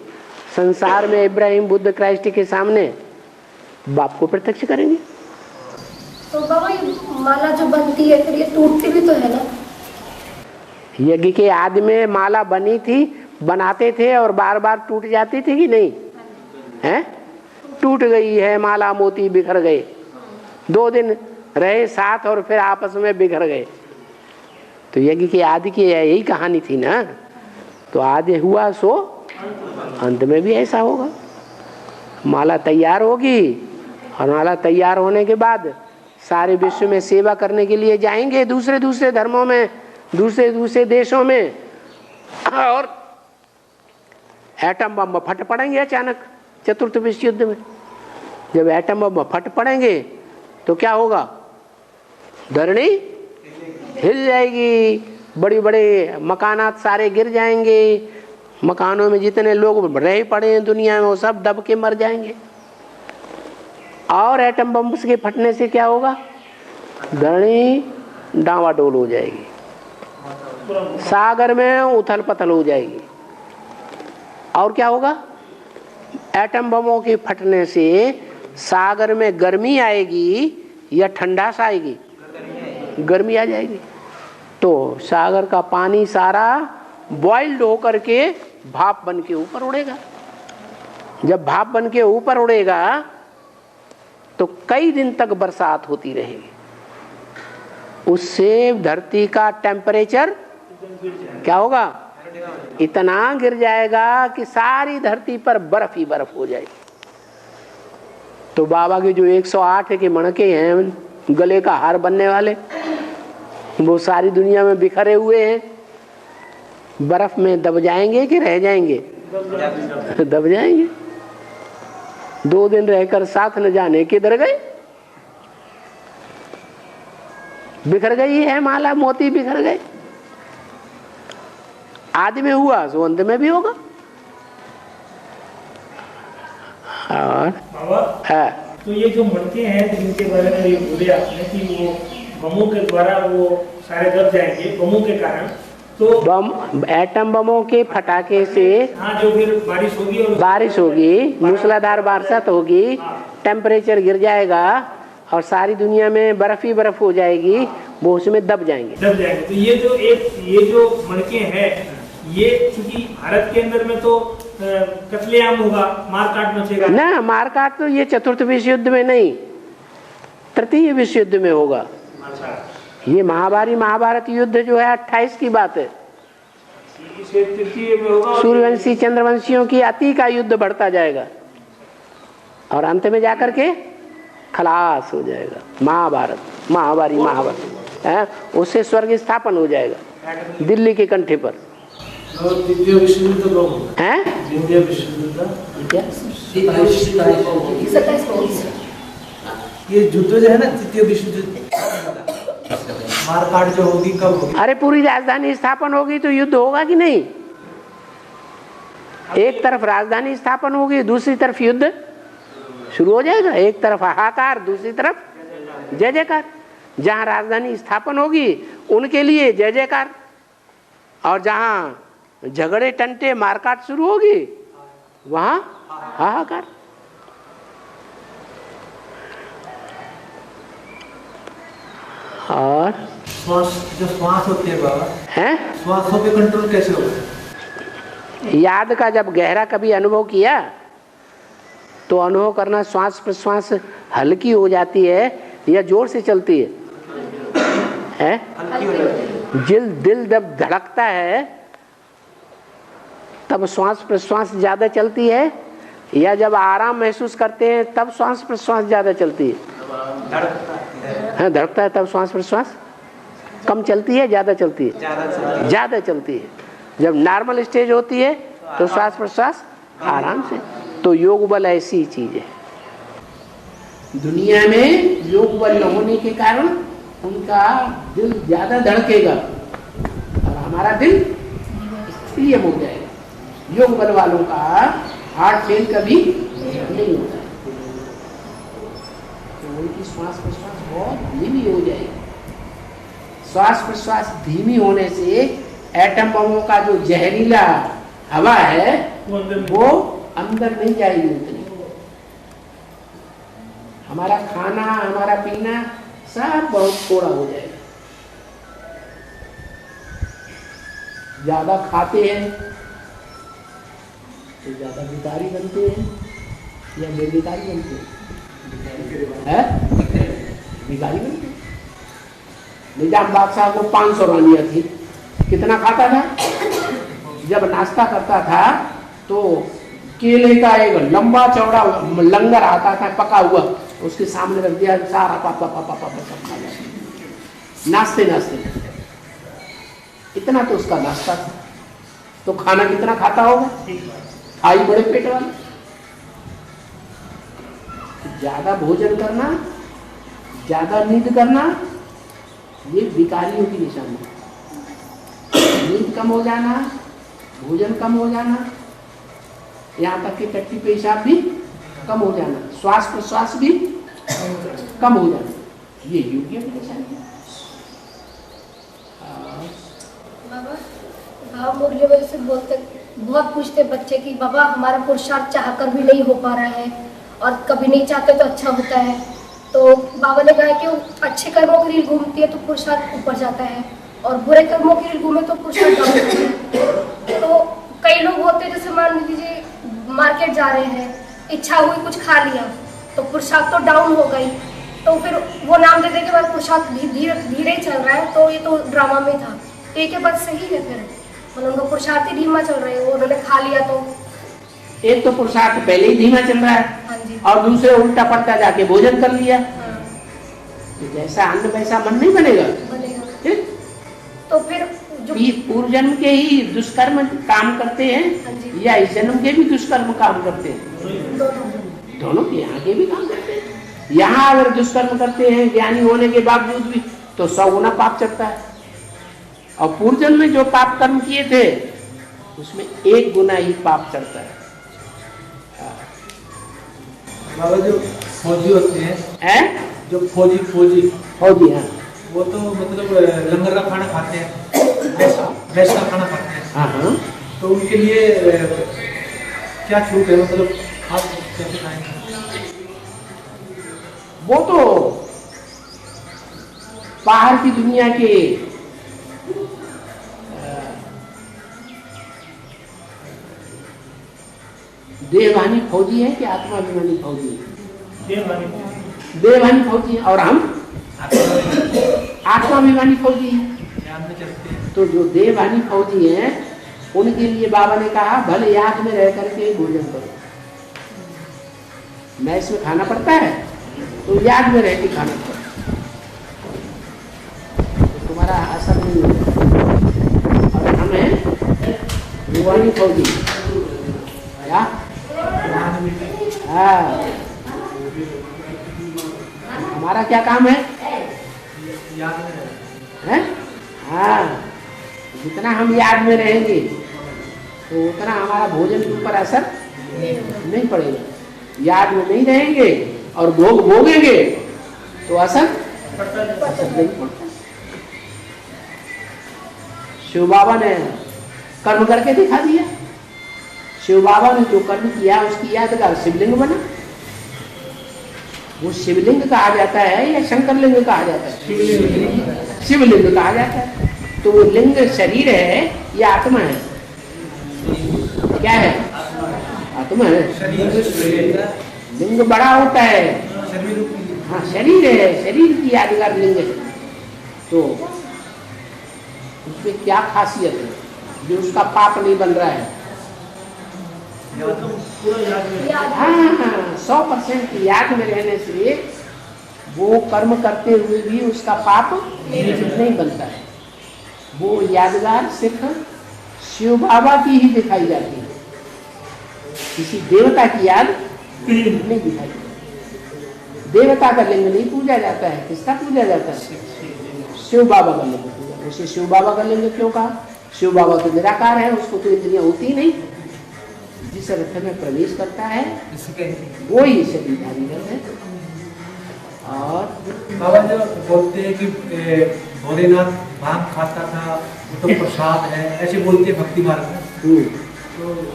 संसार में इब्राहिम, बुद्ध, क्राइस्ट के सामने बाप को प्रत्यक्ष करेंगे। तो बाबा ये माला जो बनती है फिर ये टूटती भी तो है ना? यज्ञ के आदि में माला बनी थी, बनाते थे और बार बार टूट जाती थी कि नहीं? हैं? टूट गई है माला, मोती बिखर गए। 2 दिन रहे साथ और फिर आपस में बिखर गए। तो यज्ञ के आदि की यही कहानी थी ना। तो आदि हुआ सो अंत में भी ऐसा होगा। माला तैयार होगी और माला तैयार होने के बाद सारे विश्व में सेवा करने के लिए जाएंगे, दूसरे दूसरे धर्मों में, दूसरे दूसरे देशों में, और एटम बम फट पड़ेंगे अचानक चतुर्थ विश्व युद्ध में। जब एटम बम फट पड़ेंगे तो क्या होगा? धरणी हिल जाएगी, बड़ी बड़े मकानात सारे गिर जाएंगे, मकानों में जितने लोग रह पड़े हैं दुनिया में वो सब दब के मर जाएंगे। और एटम बम के फटने से क्या होगा? धरणी डावाडोल हो जाएगी, सागर में उथल पथल हो जाएगी। और क्या होगा? एटम बमों के फटने से सागर में गर्मी आएगी या ठंडास आएगी? गर्मी आ जाएगी। तो सागर का पानी सारा बॉइल्ड होकर के भाप बन के ऊपर उड़ेगा। जब भाप बन के ऊपर उड़ेगा तो कई दिन तक बरसात होती रहेगी। उससे धरती का टेम्परेचर क्या होगा? इतना गिर जाएगा कि सारी धरती पर बर्फ ही बर्फ हो जाएगी। तो बाबा के जो 108 के मणके हैं गले का हार बनने वाले, वो सारी दुनिया में बिखरे हुए हैं, बर्फ में दब जाएंगे कि रह जाएंगे? दब जाएंगे। 2 दिन रहकर साथ न जाने किधर गए, बिखर गई है माला, मोती बिखर गए। आदि में हुआ सो अंत में भी होगा। और तो ये जो मटके हैं जिनके बारे में ये बोले आपने कि वो बमों के द्वारा वो सारे दब जाएंगे बमों के कारण, तो बम, एटम बमों के फटाके से हाँ जो फिर बारिश होगी, और बारिश होगी, मूसलाधार बरसात होगी, टेम्परेचर गिर जाएगा और सारी दुनिया में बर्फ ही बर्फ हो जाएगी, वो उसमें दब जाएंगे। तो ये जो मणके हैं, ये चूंकि भारत के अंदर में तो कत्लेआम होगा, मारकाट मचेगा ना। मारकाट तो ये चतुर्थ विश्व युद्ध में नहीं, तृतीय विश्व युद्ध में होगा। ये महाभारत युद्ध जो है 28 की बात है। सूर्यवंशी चंद्रवंशियों की अति का युद्ध बढ़ता जाएगा और अंत में जाकर के खलास हो जाएगा। महाभारत है, उससे स्वर्ग स्थापन हो जाएगा दिल्ली के कंठे पर। द्वितीय विश्व युद्ध कब है? द्वितीय विश्व युद्ध ये युद्ध जो है ना, तृतीय विश्व युद्ध, मारकाट जो होगी कब होगी? अरे पूरी राजधानी स्थापन होगी तो युद्ध होगा कि नहीं? एक तरफ राजधानी स्थापन होगी, दूसरी तरफ युद्ध शुरू हो जाएगा। एक तरफ हाहाकार, दूसरी तरफ जय जयकार। जहां राजधानी स्थापन होगी उनके लिए जय जयकार, और जहां झगड़े टंटे मारकाट शुरू होगी वहां हाहाकार। और श्वास होते हैं बाबा, हैं श्वासों पे कंट्रोल कैसे होगा? याद का जब गहरा कभी अनुभव किया तो अनुभव करना, श्वास प्रश्वास हल्की हो जाती है या जोर से चलती है? दिल जब धड़कता है तब श्वास प्रश्वास ज्यादा चलती है, या जब आराम महसूस करते हैं तब श्वास प्रश्वास ज्यादा चलती है? धड़कता है तब श्वास प्रश्वास कम चलती है, ज्यादा चलती है? ज्यादा चलती है। जब नॉर्मल स्टेज होती है तो श्वास प्रश्वास आराम से। तो योग बल ऐसी चीज है, दुनिया में योग बल न होने के कारण उनका दिल ज्यादा धड़केगा और हमारा दिल स्थिर हो जाएगा। योग बल वालों का हार्ट फेल कभी नहीं होता, तो उनकी श्वास प्रश्वास बहुत धीमी हो जाएगी। श्वास प्रश्वास धीमी होने से एटम बमों का जो जहरीला हवा है वो अंदर नहीं जाएगी उतनी। हमारा खाना, हमारा पीना सब बहुत थोड़ा हो जाएगा। ज्यादा खाते हैं तो ज्यादा भिखारी बनते हैं या निर्भिकारी बनते हैं? भिखारी बनते हैं। निजाम बादशाह को 500 रानियां थी, कितना खाता था? जब नाश्ता करता था तो केले का एक लंबा चौड़ा लंगर आता था पका हुआ, उसके सामने रख दिया, सारा पापा पापा पापा सब खा जाते, नाचते नाचते। इतना तो उसका नाश्ता था, तो खाना कितना खाता होगा, आई बड़े पेट वाले। ज्यादा भोजन करना, ज्यादा नींद करना, ये भिखारियों की निशानी है। नींद कम हो जाना, भोजन कम हो जाना, यहाँ तक कि टट्टी पेशाब भी कम हो जाना, श्वास प्रश्वास भी कम हो जाना, ये योगियों की निशानी है। बाबा भाव मुरली वजह से बोलते, बहुत पूछते बच्चे कि बाबा हमारा पुरुषार्थ चाहकर भी नहीं हो पा रहा है, और कभी नहीं चाहते तो अच्छा होता है। तो बाबा ने कहा कि अच्छे कर्मों के लिए घूमती है तो पुरुषार्थ ऊपर जाता है, और बुरे कर्मों के लिए घूमे तो पुरुषार्थ डाउन होता है। तो कई लोग होते हैं, जैसे मान लीजिए मार्केट जा रहे हैं, इच्छा हुई कुछ खा लिया तो पुरुषार्थ तो डाउन हो गई, तो फिर वो नाम दे दे के बाद पुरुषार्थ धीरे धीरे ही चल रहा है, तो ये तो ड्रामा में था। तो ये बात सही है फिर, मतलब उनका पुरुषार्थ ही धीमा चल रहा है, वो उन्होंने खा लिया तो एक तो पुरुषार्थ पहले ही धीमा चल रहा है, हाँ जी, और दूसरे उल्टा पड़ता जाके भोजन कर लिया, हाँ, तो जैसा अन्न वैसा मन नहीं बनेगा। बनेगा। ठीक? तो फिर जो ये पूर्व जन्म के ही दुष्कर्म काम करते हाँ हैं, जी। या इस जन्म के भी दुष्कर्म काम करते हैं, दोनों दोनों के यहाँ के भी काम करते हैं। यहाँ अगर दुष्कर्म करते हैं ज्ञानी होने के बावजूद भी, तो 100 गुना पाप चढ़ता है, और पूर्व जन्म में जो पाप कर्म किए थे उसमें 1 गुना ही पाप चढ़ता है। बाबा जो फौजी होते हैं, जो फौजी फौजी हाँ वो तो मतलब लंगर का खाना खाते हैं, भैंस का खाना खाते हैं, हाँ, तो उनके लिए क्या छूट है, मतलब आप कैसे खाएंगे? वो तो बाहर की दुनिया के देहवानी फौजी है कि आत्माभिमानी फौजी है? देहवानी फौजी है, और हम आत्माभिमानी फौजी है। तो जो देहवानी फौजी हैं उनके लिए बाबा ने कहा भले याद में रह करके भोजन करो। मैस में खाना पड़ता है तो याद में रह के खाना पड़ता है, तो तुम्हारा असर नहीं होगा। और हमें दीवानी फौजी क्या, हाँ, हमारा क्या काम है? हाँ, जितना हम याद में रहेंगे तो उतना हमारा भोजन के ऊपर असर नहीं पड़ेगा। याद में नहीं रहेंगे और भोग भोगेंगे तो असर नहीं पड़ता। शिव बाबा ने कर्म करके दिखा दिया। शिव बाबा ने जो कर्म किया उसकी यादगार शिवलिंग बना। वो शिवलिंग कहा जाता है या शंकरलिंग कहा जाता है? शिवलिंग कहा जाता है। तो वो लिंग शरीर है या आत्मा है? क्या है? आत्मा है। लिंग बड़ा होता है, हाँ शरीर है, शरीर की यादगार लिंग है। तो उसमें क्या खासियत है जो उसका पाप नहीं बन रहा है? हाँ, 100% याद में रहने से वो कर्म करते हुए भी उसका पाप नहीं बनता है। वो यादगार सिर्फ शिव बाबा की ही दिखाई जाती है, किसी देवता की याद नहीं दिखाई जाती। देवता का लिंग नहीं पूजा जाता है, किसका पूजा जाता है? शिव बाबा का लिंग पूजा। उसे शिव बाबा का लिंग क्यों कहा? शिव बाबा तो निराकार है, उसको तो इंद्रियां होती नहीं। जिस रथ में प्रवेश करता है वो ही शरीरधारी रथ है। और बाबा जो बोलते हैं कि भोलेनाथ भांग खाता था, वो तो प्रसाद है, ऐसे बोलते हैं भक्ति मार्ग में। तो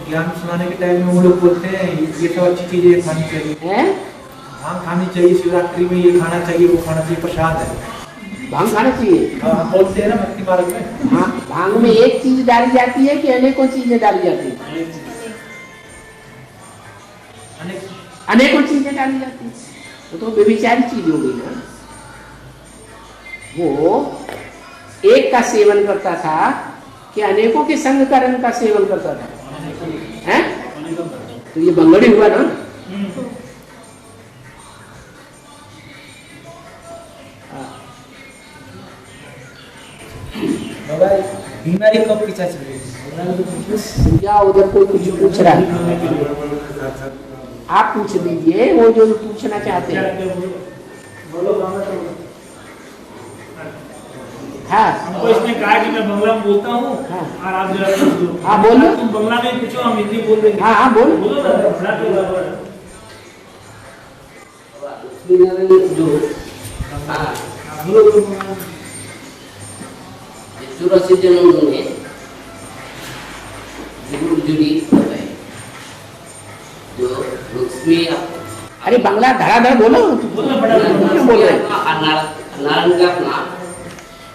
ज्ञान सुनाने के टाइम में वो लोग बोलते हैं ये सब अच्छी चीजें खानी चाहिए, भांग खानी चाहिए, शिवरात्रि में ये खाना चाहिए, वो खाना चाहिए, प्रसाद है, भांग खाना चाहिए। हाँ, बोलते हैं ना भक्ति मार्ग में। हाँ, भांग में एक चीज डाली जाती है कि अनेकों चीजें डाली जाती है? अनेकों चीजें डाली जाती है। वो तो व्यभिचारी चीज हो गई ना। वो एक का सेवन करता था कि अनेकों के संग करण का सेवन करता था? हैं? तो ये बंगड़ी हुआ ना। बाबा बीमारी कब पीछा चल रही क्या उधर कोई कुछ पूछ रहा है, आप पूछ लीजिए वो जो पूछना चाहते हैं। हाँ हमको इसने कहा कि मैं बंगला में बोलता हूँ, हाँ। और आप जरा हाँ बोलो। तुम बंगला में पूछो, हम हिंदी बोल देंगे। हाँ हाँ बोलो। बोलो ना, बड़ा तो बराबर है। चौरासी जन्म में जुड़ी है जो लक्ष्मी अरे बांग्ला धड़ाधड़ बोलो, बोलना बड़ा क्यों बोल रहे हैं? नारायण का अपना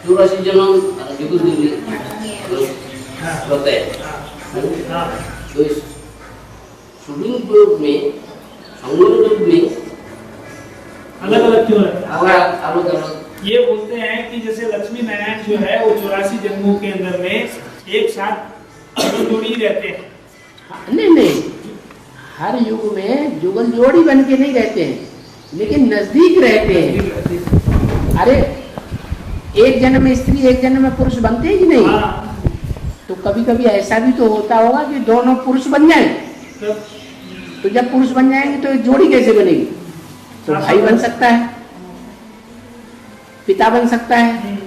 84 जन्म जुगुल जुड़ी होता है। तो इस शूटिंग ग्रुप में संगम ग्रुप में अलग अलग क्यों है? अलग अलग ये बोलते हैं कि जैसे लक्ष्मी नारायण जो है वो 84 जन्मों के अंदर में एक साथ जोड़ी रहते हैं। नहीं नहीं, हर युग में जुगल जोड़ी बन के नहीं रहते हैं, लेकिन नजदीक रहते हैं। अरे एक जन्म में स्त्री एक जन्म में पुरुष बनते हैं कि नहीं? हाँ। तो कभी कभी ऐसा भी तो होता होगा कि दोनों पुरुष बन जाएं। तो जब पुरुष बन जाएंगे तो एक जोड़ी कैसे बनेगी? तो भाई बन सकता है, पिता बन सकता है।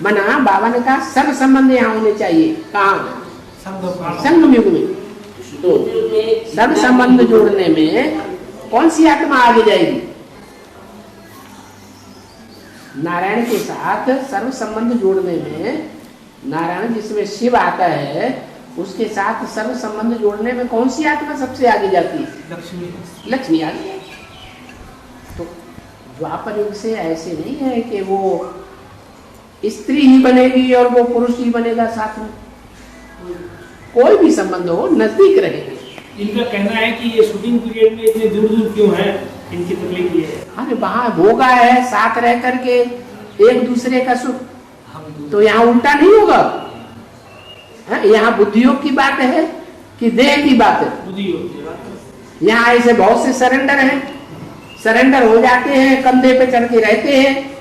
मना बाबा ने कहा सर्व संबंध यहाँ होने चाहिए। कहाँ? संगम युग में। तो सर्व संबंध जोड़ने में कौन सी आत्मा आगे जाएगी? नारायण के साथ सर्व संबंध जोड़ने में नारायण जिसमें शिव आता है, उसके साथ सर्व संबंध जोड़ने में कौन सी आत्मा सबसे आगे जाती है? लक्ष्मी। लक्ष्मी आगे है। तो द्वापर युग से ऐसे नहीं है कि वो स्त्री ही बनेगी और वो पुरुष ही बनेगा साथ में। कोई भी संबंध हो नजदीक रहेंगे। इनका कहना है कि ये शूटिंग पीरियड में इतने दूर दूर क्यों है, इनकी तकलीफ ये है। अरे वहां भोगा है साथ रह करके एक दूसरे का सुख, तो यहाँ उल्टा नहीं होगा। यहाँ बुद्धियोग की बात है कि देह की बात है? बुद्धियोग। यहाँ ऐसे बहुत से सरेंडर हैं, सरेंडर हो जाते हैं, कंधे पे चढ़ के रहते हैं,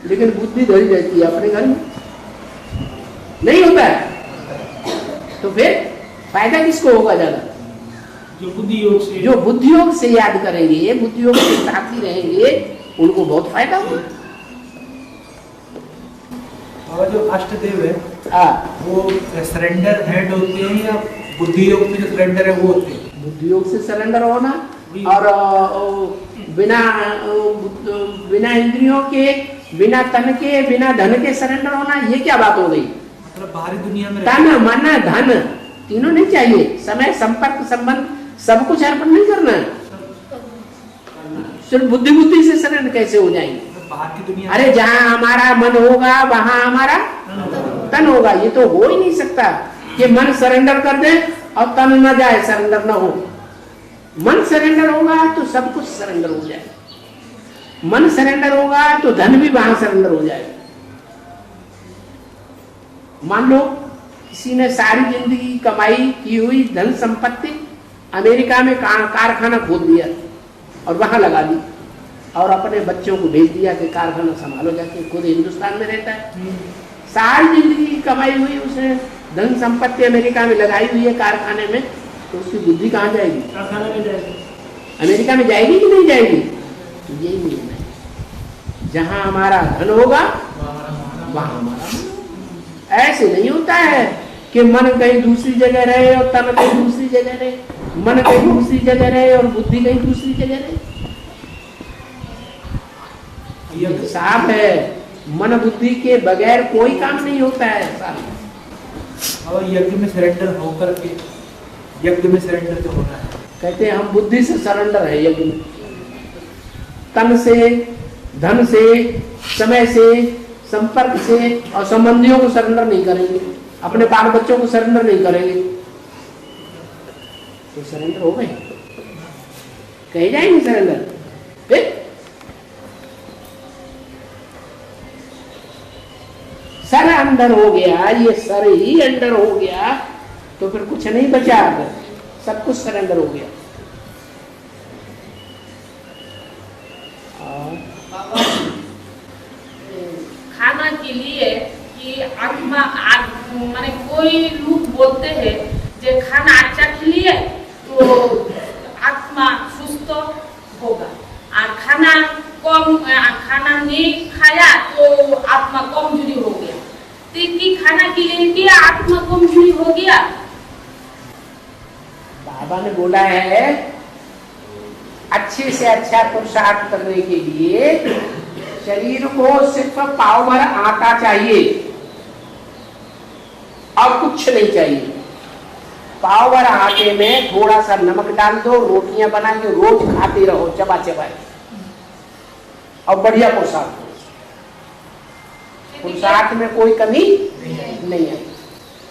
लेकिन बुद्धि धरी रहती है अपने घर में, नहीं होता है। तो फिर फायदा किसको होगा ज्यादा? जो बुद्धि योग से याद करेंगे, बुद्धि योग के साथ ही रहेंगे, उनको बहुत फायदा होगा। और जो अष्टदेव है हाँ, वो सरेंडर हेड होते हैं या बुद्धि योग में जो सरेंडर है वो होते हैं? बुद्धि योग से सरेंडर होना और बिना इंद्रियों के, बिना तन के, बिना धन के सरेंडर होना, ये क्या बात हो गई? मतलब बाहरी दुनिया में तन मन धन तीनों नहीं चाहिए, समय संपर्क संबंध सब कुछ अर्पण नहीं करना है। सिर्फ बुद्धि बुद्धि से सरेंडर कैसे हो जाएंगे? बाहर की दुनिया। अरे जहाँ हमारा मन होगा वहां हमारा तन होगा। ये तो हो ही नहीं सकता कि मन सरेंडर कर दे और तन न जाए, सरेंडर न हो। मन सरेंडर होगा तो सब कुछ सरेंडर हो जाए, मन सरेंडर होगा तो धन भी वहां सरेंडर हो जाए। मान लो किसी ने सारी जिंदगी कमाई की हुई धन संपत्ति अमेरिका में कारखाना खोल दिया और वहां लगा दी, और अपने बच्चों को भेज दिया कि कारखाना संभालो जाके, खुद हिंदुस्तान में रहता है। सारी जिंदगी की कमाई हुई उसने धन संपत्ति अमेरिका में लगाई हुई है कारखाने में, तो उसकी बुद्धि कहाँ जाएगी? कारखाने में जाएगी। अमेरिका में जाएगी कि नहीं जाएगी? तो यही नियम है, जहां हमारा धन होगा वहां हमारा। ऐसे नहीं होता है कि मन कहीं दूसरी जगह रहे और तन कहीं दूसरी जगह रहे, मन कहीं दूसरी जगह रहे और बुद्धि कहीं दूसरी जगह रहे। ये साफ है, मन बुद्धि के बगैर कोई काम नहीं होता है साफ। और यज्ञ में सरेंडर होकर के, यज्ञ में सरेंडर जो होना है, कहते हैं हम बुद्धि से सरेंडर है यज्ञ में, तन से, धन से, समय से, संपर्क से और संबंधियों को सरेंडर नहीं करेंगे, अपने बाल बच्चों को सरेंडर नहीं करेंगे, तो सरेंडर हो गए, कहे जाएंगे सरेंडर। फिर सर अंदर हो गया, ये सर ही अंदर हो गया तो फिर कुछ नहीं बचा, सब कुछ सरेंडर हो गया। खाना के लिए कि आत्मा माने कोई लोग बोलते हैं जो खाना अच्छा खिलिए तो आत्मा सुस्त होगा और खाना नहीं खाया तो आत्मा कमजोरी हो गया। तो कि खाना खिलाने की आत्मा कमजोरी हो गया। बाबा ने बोला है अच्छे से अच्छा पुरुषार्थ करने के लिए शरीर को सिर्फ पाव भर आटा चाहिए और कुछ नहीं चाहिए। पाव भर आटे में थोड़ा सा नमक डाल दो, रोटियां बना के रोज खाते रहो चबा चबाए और बढ़िया पुरुषार्थ हो। पुरुषार्थ में कोई कमी नहीं है।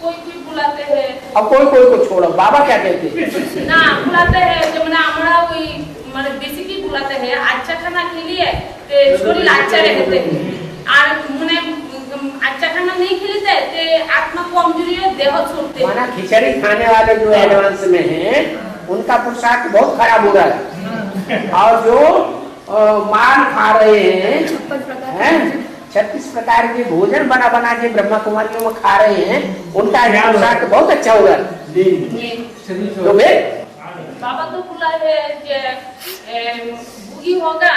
कोई बुलाते हैं अब कोई को छोड़ो। बाबा क्या कहते हैं ना बुलाते हैं जब ना हमारा कोई मतलब बेसिकली बुलाते हैं अच्छा खाना के लिए ते शरीर अच्छा रहते हैं और मने अच्छा खाना नहीं खिलाते ते आत्मा कमजोरी है देह छोड़ते माना खिचड़ी खाने वाले जो एडवांस में हैं उनका पुरुषार्थ बहुत खराब हो रहा है और जो माल खा रहे हैं 36 प्रकार के भोजन बना बना के ब्रह्मा कुमारियों में खा रहे हैं उनका पुरुषार्थ बहुत अच्छा हो रहा है। तो बाबा तो बोला है कि भूखी होगा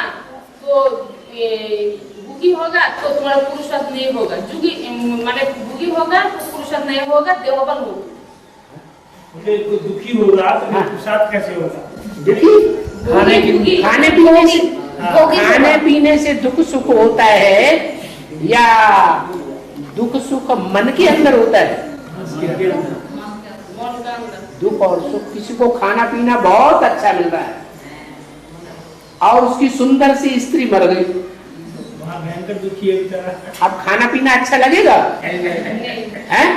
तो तुम्हारा पुरुषार्थ नहीं होगा। माने भूखी होगा तो पुरुषार्थ नहीं होगा देवबल होगा। दुखी होगा तो पुरुषार्थ कैसे होगा? दुखी खाने पीने से दुख सुख होता है या दुख सुख मन के अंदर होता है? दुख और सुख। किसी को खाना पीना बहुत अच्छा मिल रहा है और उसकी सुंदर सी स्त्री मर गई, भयंकर दुखी है बेचारा। अब खाना पीना अच्छा लगेगा? हैं?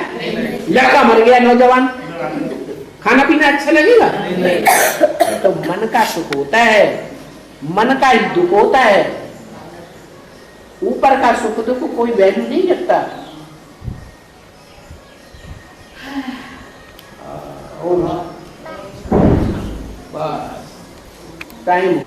लड़का मर गया नौजवान, खाना पीना अच्छा लगेगा? तो मन का सुख होता है, मन का ही दुख होता है। ऊपर का सुख दुख कोई वैल्यू नहीं रखता। बस टाइम